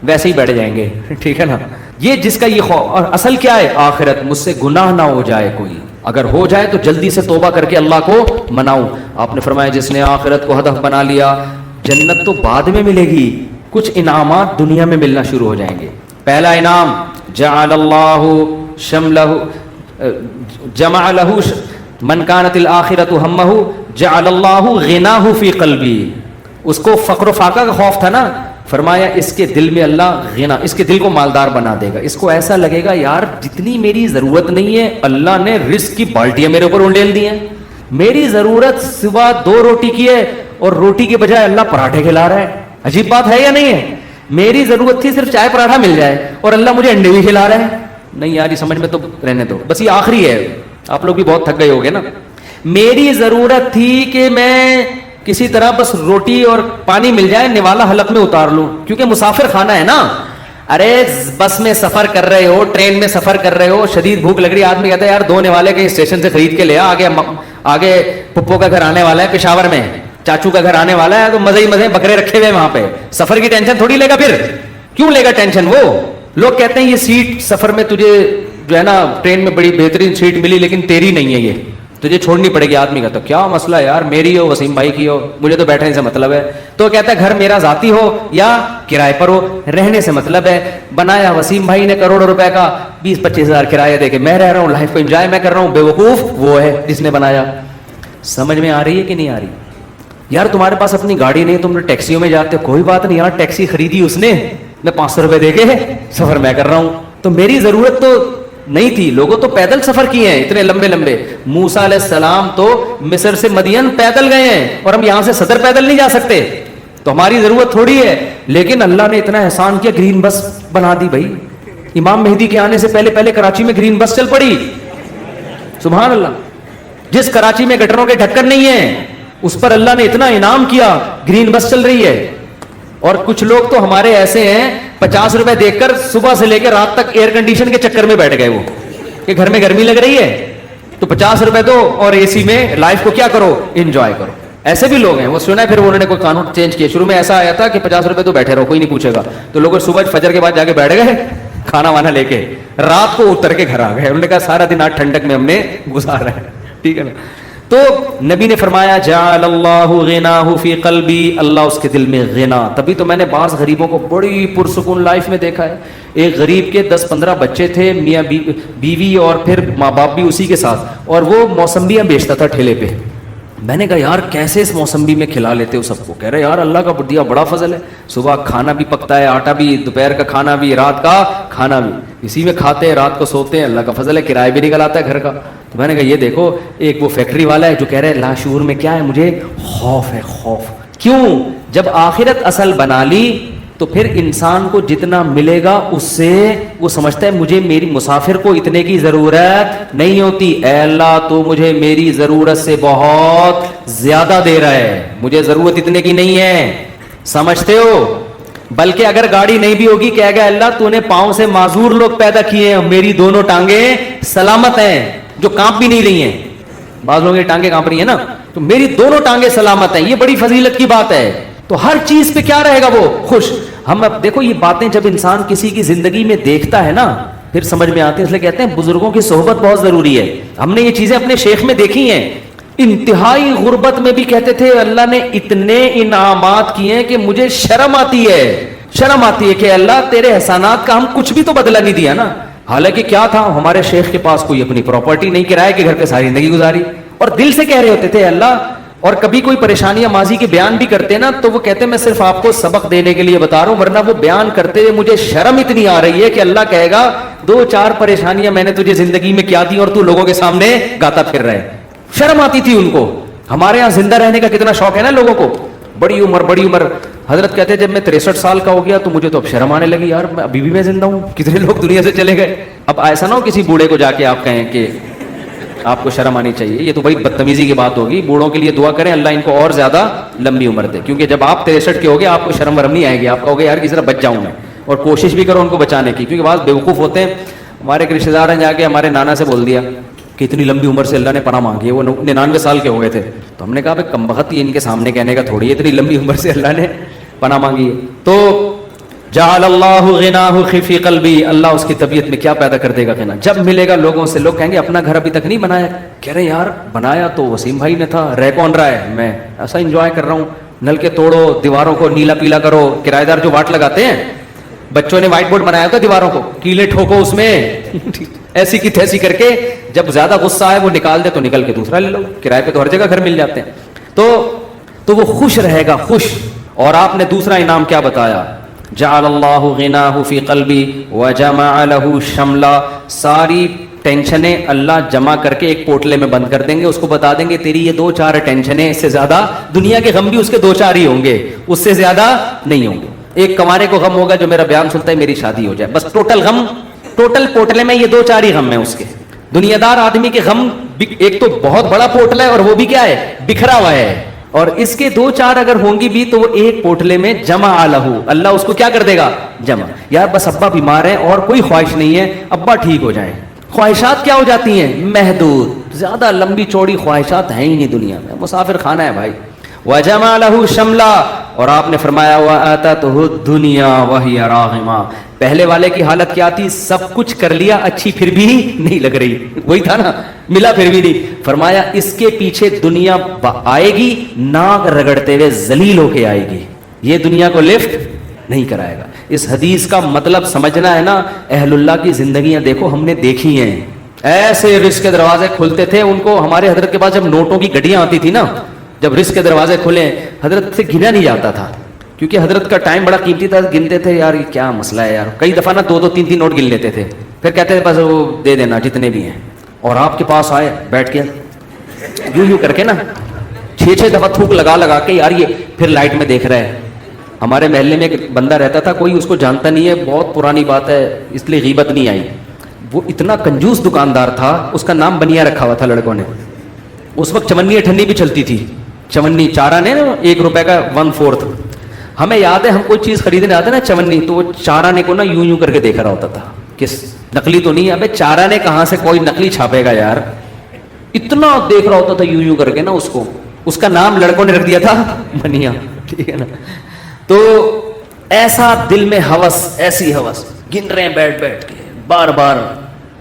वैसे ही बैठ जाएंगे, ठीक है ना। ये जिसका ये खौफ, और असल क्या है आखिरत, मुझसे गुनाह ना हो जाए कोई, अगर हो जाए तो जल्दी से तौबा करके अल्लाह को मनाऊं। आपने फरमाया जिसने आखिरत को हदफ बना लिया, जन्नत तो बाद में मिलेगी, कुछ इनामात दुनिया में मिलना शुरू हो जाएंगे। पहला इनाम जअलल्लाहु शमलहु जमअलहु मन कानतिल आखिरतु हम्महु जअलल्लाहु गिनाहु फी क़ल्बी, उसको फक्र फाका का खौफ था ना, फरमाया इसके दिल में अल्लाह गिना, इसके दिल को मालदार बना देगा, इसको ऐसा लगेगा यार जितनी मेरी जरूरत नहीं है अल्लाह ने रिस्क की बाल्टियां मेरे ऊपर उंडेल दी हैं, मेरी जरूरत सुबह 2 रोटी की है और रोटी के बजाय अल्लाह पराठे खिला रहा है, अजीब बात है या नहीं है। मेरी जरूरत थी सिर्फ चाय पराठा मिल जाए और अल्लाह मुझे अंडे भी खिला रहा है, नहीं यार ये समझ में तो रहने दो, बस ये आखिरी है, आप लोग भी बहुत थक गए होगे ना। मेरी जरूरत थी कि मैं किसी तरह बस रोटी और पानी मिल जाए निवाला हलक में उतार लूं, क्योंकि मुसाफिर खाना है ना। अरे बस में सफर कर रहे हो, ट्रेन में सफर कर रहे हो, शदीद भूख लग रही है, आदमी कहता है यार 2 निवाले कहीं स्टेशन से खरीद के ले आ, आगे पुप्पो का घर आने वाला है पेशावर में, चाचू का घर आने वाला है, तो मजे ही मजे बकरे रखे हुए वहां पे, सफर की टेंशन थोड़ी लेगा, फिर क्यों लेगा टेंशन वो। लोग कहते हैं ये सीट सफर में तुझे जो है ना ट्रेन में बड़ी बेहतरीन सीट मिली लेकिन तेरी नहीं है, ये तुझे छोड़नी पड़ेगी। आदमी का तो क्या मसला है यार, मेरी हो वसीम भाई की हो, मुझे तो बैठने से मतलब है। तो कहता है घर मेरा जाती हो या किराए पर हो, रहने से मतलब है। बनाया वसीम भाई ने करोड़ों रुपए का, 20-25 हजार किराया देके मैं रह रहा हूँ, लाइफ को एंजॉय मैं कर रहा हूँ, बेवकूफ वो है जिसने बनाया। समझ में आ रही है कि नहीं आ रही। यार तुम्हारे पास अपनी गाड़ी नहीं, तुम टैक्सियों में जाते हो, कोई बात नहीं यार, टैक्सी खरीदी उसने, मैं 500 रुपए देके सफर मैं कर रहा हूं, तो मेरी जरूरत तो नहीं थी। लोगों तो पैदल सफर किए हैं इतने लंबे लंबे, मूसा अलैहिस्सलाम तो मिस्र से मदियन पैदल गए हैं और हम यहां से सदर पैदल नहीं जा सकते, तो हमारी जरूरत थोड़ी है। लेकिन अल्लाह ने इतना एहसान किया, ग्रीन बस बना दी भाई। इमाम मेहदी के आने से पहले पहले कराची में ग्रीन बस चल पड़ी, सुभान अल्लाह। जिस कराची में गटरों के ढक्कन नहीं है उस पर अल्लाह ने इतना इनाम किया, ग्रीन बस चल रही है। और कुछ लोग तो हमारे ऐसे हैं 50 रुपए देकर सुबह से लेकर रात तक एयर कंडीशन के चक्कर में बैठ गए, वो कि घर में गर्मी लग रही है तो 50 रुपए दो और एसी में लाइफ को क्या करो, एंजॉय करो। ऐसे भी लोग हैं, वो सुना है फिर उन्होंने कोई कानून चेंज किया। शुरू में ऐसा आया था कि 50 रुपए तो बैठे रहो, कोई नहीं पूछेगा, तो लोग सुबह फजर के बाद जाके बैठ गए खाना वाना लेके, रात को उतर के घर आ गए, उन्होंने कहा सारा दिन आज ठंडक में हमने गुजारा है, ठीक है ना। तो नबी ने फरमाया जअलल्लाहु गिनाहु फी क़ल्बी, अल्लाह उसके दिल में गिना। तभी तो मैंने बाज़ गरीबों को बड़ी पुरसुकून लाइफ में देखा है। एक गरीब के 10-15 बच्चे थे, मियाँ बीवी और फिर माँ बाप भी उसी के साथ, और वो मौसम्बियाँ बेचता था ठेले पे। मैंने कहा यार कैसे इस मौसम्बी में खिला लेते हो सबको? कह रहे यार अल्लाह का दिया बड़ा फजल है, सुबह खाना भी पकता है, आटा भी, दोपहर का खाना भी, रात का खाना भी, इसी में खाते हैं, रात को सोते हैं, अल्लाह का फजल है, किराया भी निकल आता है घर का। तो मैंने कहा ये देखो, एक वो फैक्ट्री वाला है जो कह रहे हैं लाशूर में क्या है, मुझे खौफ है, खौफ। क्यों? जब आखिरत असल बना ली तो फिर इंसान को जितना मिलेगा उससे वो समझता है मुझे मेरी मुसाफिर को इतने की जरूरत नहीं होती, ऐ अल्लाह तो मुझे मेरी जरूरत से बहुत ज्यादा दे रहा है, मुझे जरूरत इतने की नहीं है, समझते हो? बल्कि अगर गाड़ी नहीं भी होगी कहेगा अल्लाह तूने पांव से माजूर लोग पैदा किए हैं, मेरी दोनों टांगे सलामत हैं, जो कांप भी नहीं रही हैं। बाज लोगों की टांगे कांप रही है ना, तो मेरी दोनों टांगे सलामत हैं, ये बड़ी फजीलत की बात है। तो हर चीज पे क्या रहेगा वो खुश। हम अब देखो ये बातें जब इंसान किसी की जिंदगी में देखता है ना फिर समझ में आती है, इसलिए कहते हैं बुजुर्गों की सोहबत बहुत जरूरी है। हमने ये चीजें अपने शेख में देखी हैं, इंतहाई गुर्बत में भी कहते थे अल्लाह ने इतने इनामात किए हैं कि मुझे शर्म आती है, शर्म आती है कि अल्लाह तेरे एहसानात का हम कुछ भी तो बदला नहीं दिया ना। हालांकि क्या था, हमारे शेख के पास कोई अपनी प्रॉपर्टी नहीं, किराए के घर पे सारी जिंदगी गुजारी, और दिल से कह रहे होते थे अल्लाह। और कभी कोई परेशानियां माजी के बयान भी करते ना तो वो कहते मैं सिर्फ आपको सबक देने के लिए बता रहा हूं, वरना वो बयान करते हुए मुझे शर्म इतनी आ रही है कि अल्लाह कहेगा 2-4 परेशानियां मैंने तुझे जिंदगी में क्या दी और तू लोगों के सामने गाता फिर रहे। शर्म आती थी उनको। हमारे यहाँ जिंदा रहने का कितना शौक है ना लोगों को, बड़ी उम्र। हजरत कहते जब मैं 63 साल का हो गया तो मुझे तो अब शर्म आने लगी, यार मैं अभी भी मैं जिंदा हूं, कितने लोग दुनिया से चले गए। अब ऐसा ना हो किसी बूढ़े को जाके आप कहें कि आपको शर्म आनी चाहिए, ये तो बड़ी बदतमीजी की बात होगी। बूढ़ों के लिए दुआ करें अल्लाह इनको और ज्यादा लंबी उम्र दे, क्योंकि जब आप 63 के होगे आपको शर्म वरम नहीं आएगी, आप कहोगे यार किसी तरह बच जाऊं मैं, और कोशिश भी करो उनको बचाने की। क्योंकि बाद बेवकूफ होते हैं, हमारे एक रिश्तेदार ने जाके हमारे नाना से बोल दिया कि इतनी लंबी उम्र से अल्लाह ने पनाह मांगी है, वो 99 साल के हो गए थे। तो हमने कहा भाई कमबख्त, ये इनके सामने कहने का थोड़ी है, इतनी लंबी उम्र से अल्लाह ने पनाह मांगी है। तो जअलल्लाहु गिनाहु फी क़ल्बी, अल्लाह उसकी तबीयत में क्या पैदा कर देगा गिना। जब मिलेगा लोगों से, लोग कहेंगे अपना घर अभी तक नहीं बनाया, कह रहे यार बनाया तो वसीम भाई ने था, रह कौन रहा है, मैं ऐसा एंजॉय कर रहा हूँ। नल के तोड़ो, दीवारों को नीला पीला करो, किराएदार जो वाट लगाते हैं, बच्चों ने व्हाइट बोर्ड बनाया था दीवारों को, कीले ठोको उसमें ऐसी की तैसी करके, जब ज्यादा गुस्सा आए वो निकाल दे तो निकल के दूसरा ले लो, किराए पे तो हर जगह घर मिल जाते हैं। तो वो खुश रहेगा, खुश। और आपने दूसरा इनाम क्या बताया, जअलल्लाहु गिनाहु फी क़ल्बी व जमअ लहु शमला, सारी टेंशनें अल्लाह जमा करके एक पोटले में बंद कर देंगे, उसको बता देंगे तेरी ये 2-4 टेंशनें, इससे ज्यादा दुनिया के गम भी उसके 2-4 ही होंगे, उससे ज्यादा नहीं होंगे। एक कमाने को गम होगा जो मेरा बयान सुनता है मेरी शादी हो जाए, बस टोटल गम, टोटल पोटले में ये 2-4 ही गम है उसके। दुनियादार आदमी के गम एक तो बहुत बड़ा पोटला है और वो भी क्या है, बिखरा हुआ है, और इसके 2-4 अगर होंगी भी तो वो एक पोटले में जमा आलहू, अल्लाह उसको क्या कर देगा, जमा। यार बस अब्बा बीमार है और कोई ख्वाहिश नहीं है, अब्बा ठीक हो जाए। ख्वाहिशात क्या हो जाती हैं, महदूद, ज्यादा लंबी चौड़ी ख्वाहिशात हैं ही नहीं दुनिया में, मुसाफिर खाना है भाई। वजमा लहू शमला, और आपने फरमाया व आततहु दुनिया वहिय रागिमा, पहले वाले की हालत क्या थी, सब कुछ कर लिया अच्छी फिर भी नहीं लग रही, वही था ना, मिला फिर भी नहीं। फरमाया इसके पीछे दुनिया आएगी, नाक रगड़ते हुए जलील होके आएगी, ये दुनिया को लिफ्ट नहीं कराएगा। इस हदीस का मतलब समझना है ना, अहलुल्लाह की जिंदगियां देखो हमने देखी हैं, ऐसे रिस्क के दरवाजे खुलते थे उनको। हमारे हजरत के पास जब नोटों की गड्डियां आती थी ना, जब रिस्क के दरवाजे खुले, हजरत से गिना नहीं जाता था, क्योंकि हजरत का टाइम बड़ा कीमती था। गिनते थे यार ये क्या मसला है यार, कई दफा ना 2-2, 3-3 नोट गिन लेते थे, फिर कहते थे बस वो दे देना जितने भी हैं, और आपके पास आए बैठ के यूं करके ना 6-6 दफा थूक लगा के, यार ये फिर लाइट में देख रहे हैं। हमारे महल्ले में एक बंदा रहता था, कोई उसको जानता नहीं है, बहुत पुरानी बात है इसलिए गीबत नहीं आई। वो इतना कंजूस दुकानदार था, उसका नाम बनिया रखा हुआ था लड़कों ने। उस वक्त चवन्नी अठन्नी भी चलती थी, चवन्नी चारा ने ना 1 रुपए का 1/4। हमें याद है हम कोई चीज खरीदने आते ना चवन्नी, तो वो चाराने को ना यूं करके देख रहा होता था, किस नकली तो नहीं है, अबे चाराने कहां से कोई नकली छापेगा यार, इतना देख रहा होता था यूं करके ना उसको। उसका नाम लड़कों ने रख दिया था बनिया, ठीक है ना। तो ऐसा दिल में हवस, ऐसी हवस, गिन रहे हैं बैठ बैठ के बार बार।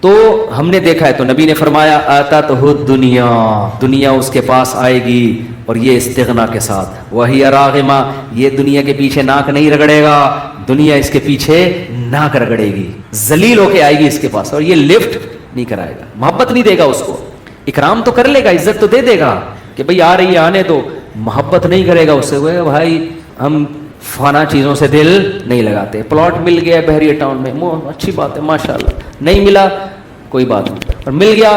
तो हमने देखा है, तो नबी ने फरमाया आता तो हो दुनिया, दुनिया उसके पास आएगी और ये इस्तिगना के साथ, वही रागिमा, ये दुनिया के पीछे नाक नहीं रगड़ेगा, दुनिया इसके पीछे नाक रगड़ेगी, जलील होके आएगी इसके पास, और ये लिफ्ट नहीं कराएगा, मोहब्बत नहीं देगा उसको, इकराम तो कर लेगा, इज्जत तो दे देगा कि भाई आ रही है आने दो, मोहब्बत नहीं करेगा उससे, वो भाई हम फाना चीज़ों से दिल नहीं लगाते, प्लॉट मिल गया बहरिया टाउन में, अच्छी बात है माशाल्लाह, नहीं मिला कोई बात नहीं, और मिल गया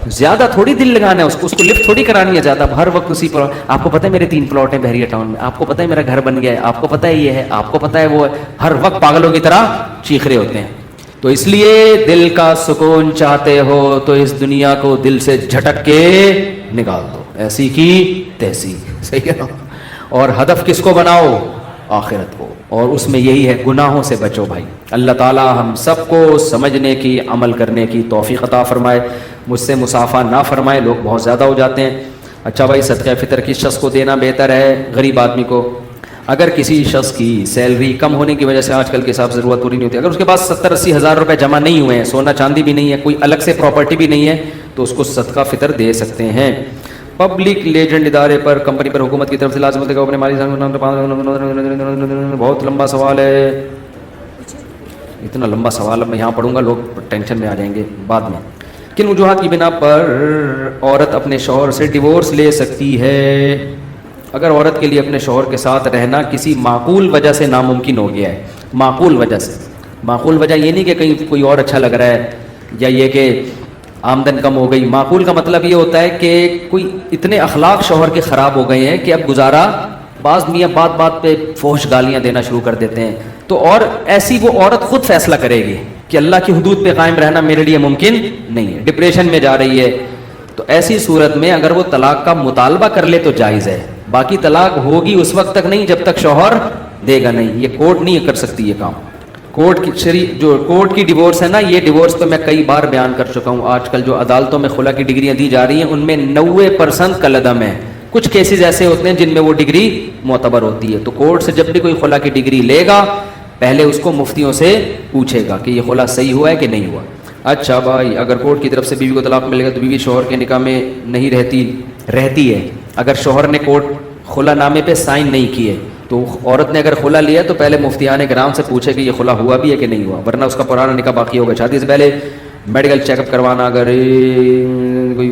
ज्यादा थोड़ी दिल लगाना है उसको, उसको लिफ्ट थोड़ी करानी है ज्यादा, हर वक्त उसी पर, आपको पता है मेरे 3 प्लॉट हैं बहरिया टाउन में, आपको पता है मेरा घर बन गया है, आपको पता है ये है, आपको पता है वो है, हर वक्त पागलों की तरह चीख रहे होते हैं। तो इसलिए दिल का सुकून चाहते हो तो इस दुनिया को दिल से झटक के निकाल दो, ऐसी की तैसी, सही है ना, और हदफ किसको बनाओ, आखिरत को, और उसमें यही है गुनाहों से बचो भाई। अल्लाह ताला हम सबको समझने की, अमल करने की तौफीक अता फरमाए, मुझसे मुसाफा ना फरमाए, लोग बहुत ज़्यादा हो जाते हैं। अच्छा भाई, सदका फ़ितर किस शख्स को देना बेहतर है, गरीब आदमी को? अगर किसी शख्स की सैलरी कम होने की वजह से आजकल के हिसाब से ज़रूरत पूरी नहीं होती, अगर उसके पास 70-80 हज़ार रुपये जमा नहीं हुए हैं, सोना चांदी भी नहीं है, कोई अलग से प्रॉपर्टी भी नहीं है, तो उसको सदका फ़ितर दे सकते हैं। पब्लिक लेजेंड इदारे पर, कंपनी पर हुकूमत की तरफ से लाज़िम अपने माली, बहुत लंबा सवाल है, इतना लंबा सवाल अब मैं यहाँ पढ़ूंगा लोग टेंशन में आ जाएंगे बाद में। किन वजूहात की बिना पर औरत अपने शौहर से डिवोर्स ले सकती है? अगर औरत के लिए अपने शौहर के साथ रहना किसी माकूल वजह से नामुमकिन हो गया है, माकूल वजह से, माकूल वजह ये नहीं कि कहीं कोई और अच्छा लग रहा है, या ये कि आमदन कम हो गई, माकूल का मतलब ये होता है कि कोई इतने अखलाक शौहर के ख़राब हो गए हैं कि अब गुजारा, बाज़ मियाँ बात बात पे फोश गालियाँ देना शुरू कर देते हैं, तो और ऐसी वो औरत खुद फैसला करेगी कि अल्लाह की हुदूद पे कायम रहना मेरे लिए मुमकिन नहीं है, डिप्रेशन में जा रही है, तो ऐसी सूरत में अगर वो तलाक का मुतालबा कर ले तो जायज़ है, बाकी तलाक होगी उस वक्त तक नहीं जब तक शौहर देगा नहीं, ये कोर्ट नहीं कर सकती ये काम। कोर्ट की जो कोर्ट की डिवोर्स है ना, ये डिवोर्स तो मैं कई बार बयान कर चुका हूँ, आजकल जो अदालतों में खुला की डिग्रियाँ दी जा रही हैं उनमें 90% कलदम है, कुछ केसेस ऐसे होते हैं जिनमें वो डिग्री मोतबर होती है। तो कोर्ट से जब भी कोई खुला की डिग्री लेगा पहले उसको मुफ्तियों से पूछेगा कि ये खुला सही हुआ है कि नहीं हुआ। अच्छा भाई, अगर कोर्ट की तरफ से बीवी को तलाक मिलेगा तो बीवी शौहर के निकाह में नहीं रहती है, अगर शौहर ने कोर्ट खुला नामे पे साइन नहीं किए तो औरत ने अगर खुला लिया तो पहले मुफ्तियान किराम से पूछे कि ये खुला हुआ भी है कि नहीं हुआ, वरना उसका पुराना निकाह बाकी होगा। शादी से पहले मेडिकल चेकअप करवाना, अगर कोई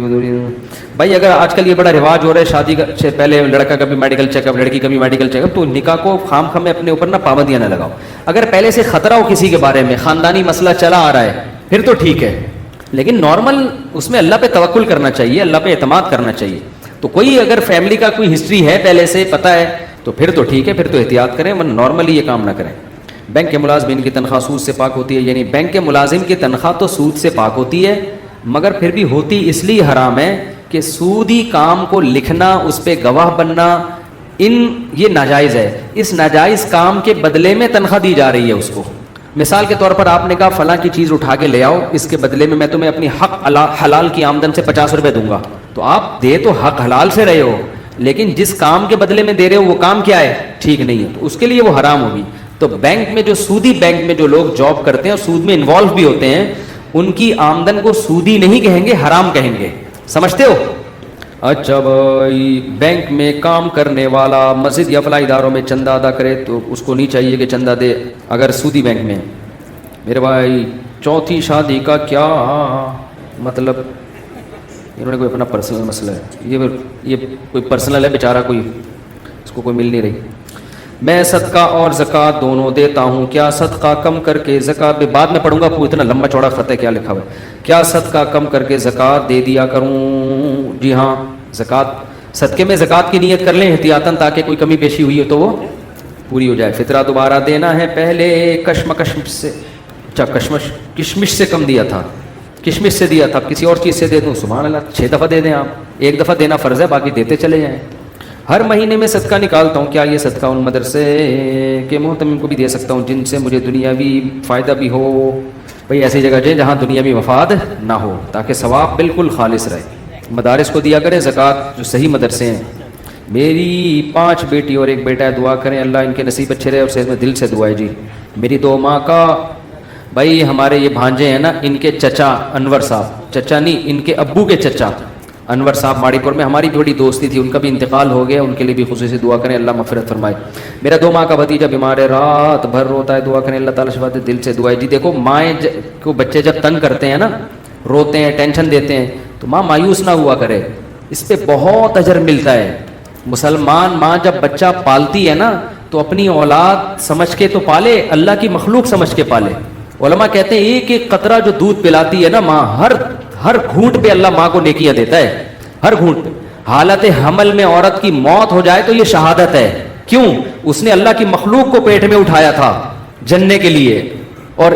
भाई अगर आजकल ये बड़ा रिवाज हो रहा है शादी से पहले लड़का का भी मेडिकल चेकअप, लड़की का भी मेडिकल चेकअप, तो निकाह को खाम में अपने ऊपर ना पाबंदियां ना लगाओ। अगर पहले से खतरा हो किसी के बारे में, खानदानी मसला चला आ रहा है, फिर तो ठीक है, लेकिन नॉर्मल उसमें अल्लाह पे तवक्कुल करना चाहिए, अल्लाह पे एतमाद करना चाहिए। तो कोई अगर फैमिली का कोई हिस्ट्री है पहले से पता है तो फिर तो ठीक है, फिर तो एहतियात करें, वरना नॉर्मली ये काम ना करें। बैंक के मुलाजिम की तनख्वाह सूद से पाक होती है, यानी बैंक के मुलाजिम की तनख्वाह तो सूद से पाक होती है, मगर फिर भी होती इसलिए हराम है कि सूदी काम को लिखना, उस पर गवाह बनना, ये नाजायज़ है। इस नाजायज़ काम के बदले में तनख्वाह दी जा रही है उसको। मिसाल के तौर पर आपने कहा फलां की चीज़ उठा के ले आओ, इसके बदले में मैं तुम्हें अपनी हक हलाल की आमदन से 50 रुपये दूंगा, तो आप दे तो हक हलाल से रहे हो, लेकिन जिस काम के बदले में दे रहे हो वो काम क्या है, ठीक नहीं है, तो उसके लिए वो हराम होगी। तो बैंक में जो सूदी बैंक में जो लोग जॉब करते हैं और सूद में इन्वॉल्व भी होते हैं, उनकी आमदन को सूदी नहीं कहेंगे, हराम कहेंगे, समझते हो? अच्छा भाई, बैंक में काम करने वाला मस्जिद या फला इदारों में चंदा अदा करे तो उसको नहीं चाहिए कि चंदा दे, अगर सूदी बैंक में। मेरे भाई, चौथी शादी का क्या मतलब? इन्होंने कोई अपना पर्सनल मसला है, ये कोई पर्सनल है बेचारा, कोई इसको कोई मिल नहीं रही। मैं सदका और ज़कात दोनों देता हूँ, क्या सदका कम करके ज़कात में, बाद में पढ़ूंगा, इतना लंबा चौड़ा खत है क्या लिखा हुआ है, क्या सदका कम करके ज़कात दे दिया करूँ? जी हाँ, ज़कात, सदके में ज़कात की नियत कर लें एहतियातन, ताकि कोई कमी पेशी हुई हो तो वो पूरी हो जाए। फितरा दोबारा देना है, पहले कशमकश से, अच्छा किशमिश से कम दिया था, किशमिश से दिया था, किसी और चीज़ से दे दूँ, सुभान अल्लाह, 6 दफ़ा दे दें आप, एक दफ़ा देना फ़र्ज़ है, बाकी देते चले जाएँ। हर महीने में सदका निकालता हूँ, क्या ये सदका उन मदरसे के मोहतमिम को भी दे सकता हूँ जिनसे मुझे दुनियावी फ़ायदा भी हो? भाई ऐसी जगह जाए जहाँ दुनियावी मफाद ना हो, ताकि सवाब बिल्कुल खालिस रहे। मदारिस को दिया करें ज़कात, जो सही मदरसे हैं। मेरी 5 बेटी और 1 बेटा है, दुआ करें अल्लाह इनके नसीब अच्छे रहे और सेहत में, दिल से दुआ है जी। मेरी 2 माँ का بھائی ہمارے یہ بھانجے ہیں نا, ان کے چچا انور صاحب, چچا نہیں ان کے ابو کے چچا انور صاحب ماڑی پور میں, ہماری بڑی دوستی تھی, ان کا بھی انتقال ہو گیا, ان کے لیے بھی خصوصی دعا کریں, اللہ مغفرت فرمائے. میرا 2 ماہ کا بھتیجا بیمار ہے, رات بھر روتا ہے, دعا کریں اللہ تعالیٰ شفا دے, دل سے دعا ہے. جی دیکھو مائیں کو بچے جب تنگ کرتے ہیں نا, روتے ہیں, ٹینشن دیتے ہیں, تو ماں مایوس نہ ہوا کرے, اس پہ بہت اجر ملتا ہے. مسلمان ماں جب بچہ پالتی ہے نا تو اپنی اولاد سمجھ کے تو پالے, اللہ کی مخلوق سمجھ کے پالے. علماء کہتے ہیں ایک ایک قطرہ جو دودھ پلاتی ہے نا ماں, ہر گھونٹ پہ اللہ ماں کو نیکیاں دیتا ہے, ہر گھونٹ پہ. حالت حمل میں عورت کی موت ہو جائے تو یہ شہادت ہے. کیوں؟ اس نے اللہ کی مخلوق کو پیٹ میں اٹھایا تھا جننے کے لیے, اور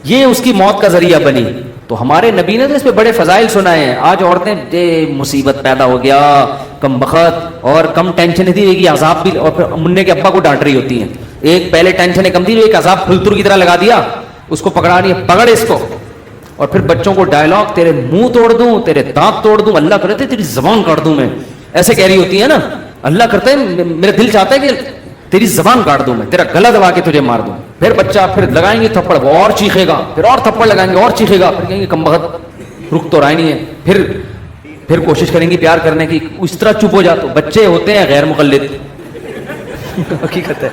یہ اس کی موت کا ذریعہ بنی. تو ہمارے نبی نے تو اس پہ بڑے فضائل سنائے ہیں. آج عورتیں مصیبت پیدا ہو گیا, کم بخت اور کم ٹینشن تھی, ایک عذاب بھی, اور پھر منہ کے ابا کو ڈانٹ رہی ہوتی ہیں. ایک پہلے ٹینشن کم تھی, ایک عذاب پھلتر کی طرح لگا دیا, اس کو پکڑا نہیں, پکڑ اس کو. اور پھر بچوں کو ڈائلاگ, تیرے منہ توڑ دوں, تیرے دانت توڑ دوں, اللہ کرے تیری زبان کاٹ دوں میں, ایسے کہہ رہی ہوتی ہے نا. اللہ کرتا ہے, میرا دل چاہتا ہے کہ تیری زبان کاٹ دوں میں, تیرا گلا دبا کے تجھے مار دوں. پھر بچہ پھر لگائیں گے تھپڑ, وہ اور چیخے گا, پھر اور تھپڑ لگائیں گے اور چیخے گا, پھر کہیں گے کم بخت رک تو رہا نہیں ہے. پھر کوشش کریں گے پیار کرنے کی, اس طرح چپ ہو جا. تو بچے ہوتے ہیں غیر مقلد, حقیقت ہے.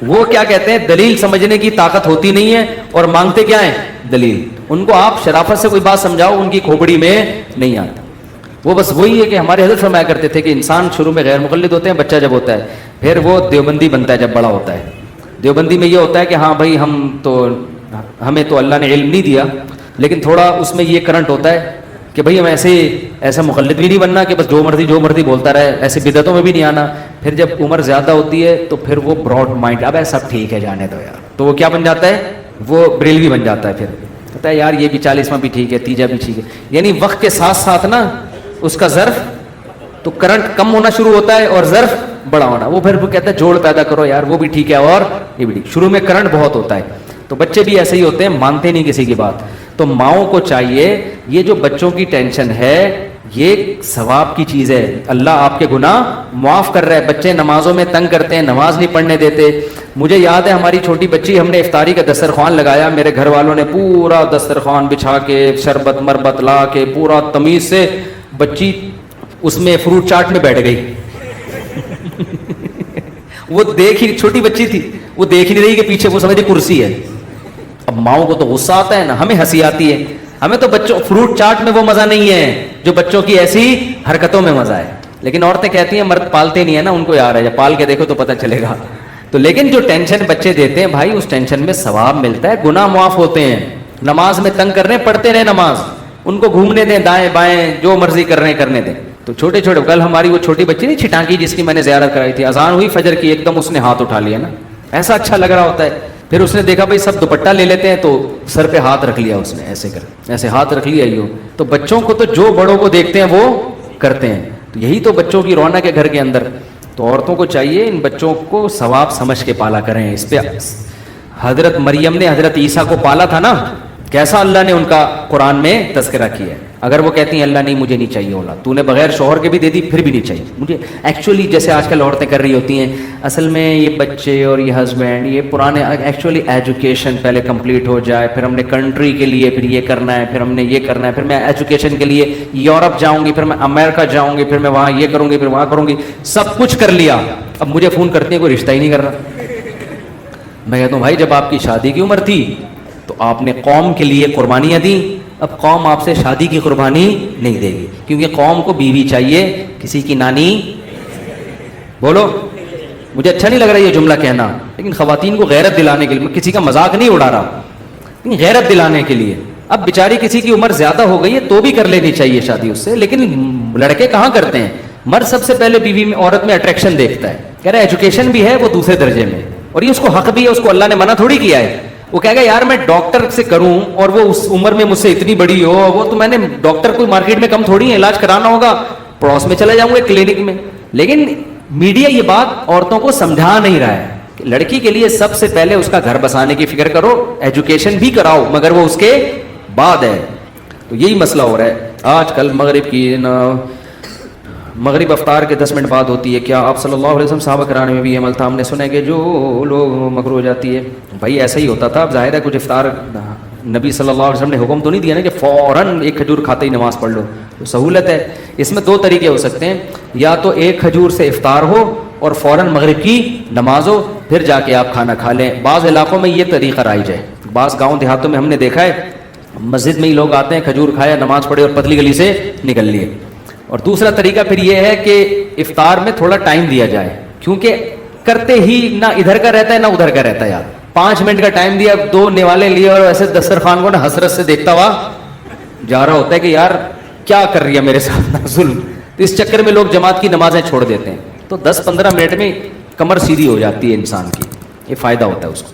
وہ کیا کہتے ہیں, دلیل سمجھنے کی طاقت ہوتی نہیں ہے, اور مانگتے کیا ہیں, دلیل. ان کو آپ شرافت سے کوئی بات سمجھاؤ, ان کی کھوپڑی میں نہیں آتا. وہ بس وہی ہے کہ ہمارے حضرت فرمایا کرتے تھے کہ انسان شروع میں غیر مقلد ہوتے ہیں, بچہ جب ہوتا ہے پھر وہ دیوبندی بنتا ہے جب بڑا ہوتا ہے. دیوبندی میں یہ ہوتا ہے کہ ہاں بھائی ہمیں تو اللہ نے علم نہیں دیا, لیکن تھوڑا اس میں یہ کرنٹ ہوتا ہے کہ بھئی ہم ایسا مقلد بھی نہیں بننا کہ بس جو مرضی بولتا رہے, ایسے بدعتوں میں بھی نہیں آنا. پھر جب عمر زیادہ ہوتی ہے تو پھر وہ براڈ مائنڈ, اب سب ٹھیک ہے جانے دو یار, تو وہ کیا بن جاتا ہے, وہ بریلوی بن جاتا ہے. پھر کہتا ہے یار یہ بھی 40واں بھی ٹھیک ہے, 30 بھی ٹھیک ہے. یعنی وقت کے ساتھ ساتھ نا اس کا ظرف تو کرنٹ کم ہونا شروع ہوتا ہے اور ظرف بڑا ہونا. وہ پھر وہ کہتا ہے جوڑ پیدا کرو یار, وہ بھی ٹھیک ہے اور یہ بھی ٹھیک. شروع میں کرنٹ بہت ہوتا ہے. تو بچے بھی ایسے ہی ہوتے ہیں, مانتے نہیں کسی کی بات. تو ماؤں کو چاہیے, یہ جو بچوں کی ٹینشن ہے یہ ثواب کی چیز ہے, اللہ آپ کے گناہ معاف کر رہا ہے. بچے نمازوں میں تنگ کرتے ہیں, نماز نہیں پڑھنے دیتے. مجھے یاد ہے ہماری چھوٹی بچی, ہم نے افطاری کا دسترخوان لگایا, میرے گھر والوں نے پورا دسترخوان بچھا کے شربت مربت لا کے پورا تمیز سے, بچی اس میں فروٹ چاٹ میں بیٹھ گئی. وہ چھوٹی بچی تھی, وہ دیکھ نہیں رہی کہ پیچھے وہ سمجھے کرسی ہے. اب ماؤں کو تو غصہ آتا ہے نا, ہمیں ہنسی آتی ہے. ہمیں تو بچوں فروٹ چاٹ میں وہ مزہ نہیں ہے جو بچوں کی ایسی حرکتوں میں مزہ ہے. لیکن عورتیں کہتی ہیں مرد پالتے نہیں ہے نا, ان کو یار ہے, جب پال کے دیکھو تو پتہ چلے گا. تو لیکن جو ٹینشن بچے دیتے ہیں بھائی, اس ٹینشن میں ثواب ملتا ہے, گناہ معاف ہوتے ہیں. نماز میں تنگ کر رہے ہیں, پڑھتے رہے نماز, ان کو گھومنے دیں دائیں بائیں, جو مرضی کر رہے ہیں کرنے دیں. تو چھوٹے کل ہماری وہ چھوٹی بچی نہیں چھٹانکی, جس کی میں نے زیارت کرائی تھی, اذان ہوئی فجر کی, ایک دم اس نے ہاتھ اٹھا لیا نا, ایسا اچھا لگ رہا ہوتا ہے. پھر اس نے دیکھا بھائی سب دوپٹہ لے لیتے ہیں, تو سر پہ ہاتھ رکھ لیا اس نے, ایسے ہاتھ رکھ لیا. یوں تو بچوں کو تو جو بڑوں کو دیکھتے ہیں وہ کرتے ہیں. تو یہی تو بچوں کی رونق ہے گھر کے اندر. تو عورتوں کو چاہیے ان بچوں کو ثواب سمجھ کے پالا کریں. اس پہ حضرت مریم نے حضرت عیسیٰ کو پالا تھا نا, کیسا اللہ نے ان کا قرآن میں تذکرہ کیا ہے. اگر وہ کہتی ہیں اللہ نہیں مجھے نہیں چاہیے اولاد, تو نے بغیر شوہر کے بھی دے دی پھر بھی نہیں چاہیے مجھے. ایکچولی جیسے آج کل عورتیں کر رہی ہوتی ہیں, اصل میں یہ بچے اور یہ ہسبینڈ یہ پرانے, ایکچولی ایجوکیشن پہلے کمپلیٹ ہو جائے, پھر ہم نے کنٹری کے لیے پھر یہ کرنا ہے, پھر ہم نے یہ کرنا ہے, پھر میں ایجوکیشن کے لیے یورپ جاؤں گی, پھر میں امریکہ جاؤں گی, پھر میں وہاں یہ کروں گی, پھر وہاں کروں گی, سب کچھ کر لیا, اب مجھے فون کرتی ہیں کوئی رشتہ ہی نہیں کر رہا. میں کہتا ہوں بھائی جب آپ کی شادی کی عمر تھی تو آپ نے قوم کے لیے قربانیاں دیں, اب قوم آپ سے شادی کی قربانی نہیں دے گی, کیونکہ قوم کو بیوی چاہیے, کسی کی نانی. بولو, مجھے اچھا نہیں لگ رہا یہ جملہ کہنا, لیکن خواتین کو غیرت دلانے کے لیے, میں کسی کا مذاق نہیں اڑا رہا, لیکن غیرت دلانے کے لیے. اب بیچاری کسی کی عمر زیادہ ہو گئی ہے تو بھی کر لینی چاہیے شادی اس سے, لیکن لڑکے کہاں کرتے ہیں. مرد سب سے پہلے بیوی میں عورت میں اٹریکشن دیکھتا ہے, کہہ رہا ہے ایجوکیشن بھی ہے وہ دوسرے درجے میں, اور یہ اس کو حق بھی ہے, اس کو اللہ نے منع تھوڑی کیا ہے. وہ کہے گا یار میں ڈاکٹر سے کروں اور وہ اس عمر میں مجھ سے اتنی بڑی ہو, وہ تو میں نے ڈاکٹر کوئی مارکیٹ میں کم تھوڑی ہے, علاج کرانا ہوگا پڑوس میں چلا جاؤں گا کلینک میں. لیکن میڈیا یہ بات عورتوں کو سمجھا نہیں رہا ہے کہ لڑکی کے لیے سب سے پہلے اس کا گھر بسانے کی فکر کرو, ایجوکیشن بھی کراؤ مگر وہ اس کے بعد ہے. تو یہی مسئلہ ہو رہا ہے آج کل مغرب کی مغرب افطار کے 10 منٹ بعد ہوتی ہے، کیا آپ صلی اللہ علیہ وسلم صحابہ کرام میں بھی یہ عمل تھا؟ ہم نے سنا ہے کہ جو لوگ مغرب ہو جاتی ہے، بھائی ایسا ہی ہوتا تھا. اب ظاہر ہے کچھ افطار نبی صلی اللہ علیہ وسلم نے حکم تو نہیں دیا نا کہ فوراً ایک کھجور کھاتے ہی نماز پڑھ لو، تو سہولت ہے. اس میں 2 طریقے ہو سکتے ہیں، یا تو ایک کھجور سے افطار ہو اور فوراً مغرب کی نماز ہو، پھر جا کے آپ کھانا کھا لیں. بعض علاقوں میں یہ طریقہ رائج ہے، بعض گاؤں دیہاتوں میں ہم نے دیکھا ہے مسجد میں ہی لوگ آتے ہیں، کھجور کھایا، نماز پڑھے اور پتلی گلی سے نکل لیے. اور دوسرا طریقہ پھر یہ ہے کہ افطار میں تھوڑا ٹائم دیا جائے، کیونکہ کرتے ہی نہ ادھر کا رہتا ہے نہ ادھر کا رہتا ہے. یار 5 منٹ کا ٹائم دیا، 2 نوالے لیے اور ایسے دسترخوان کو نا حسرت سے دیکھتا ہوا جا رہا ہوتا ہے کہ یار کیا کر رہی ہے میرے ساتھ ظلم. تو اس چکر میں لوگ جماعت کی نمازیں چھوڑ دیتے ہیں. تو 10-15 منٹ میں کمر سیدھی ہو جاتی ہے انسان کی، یہ فائدہ ہوتا ہے اس کو.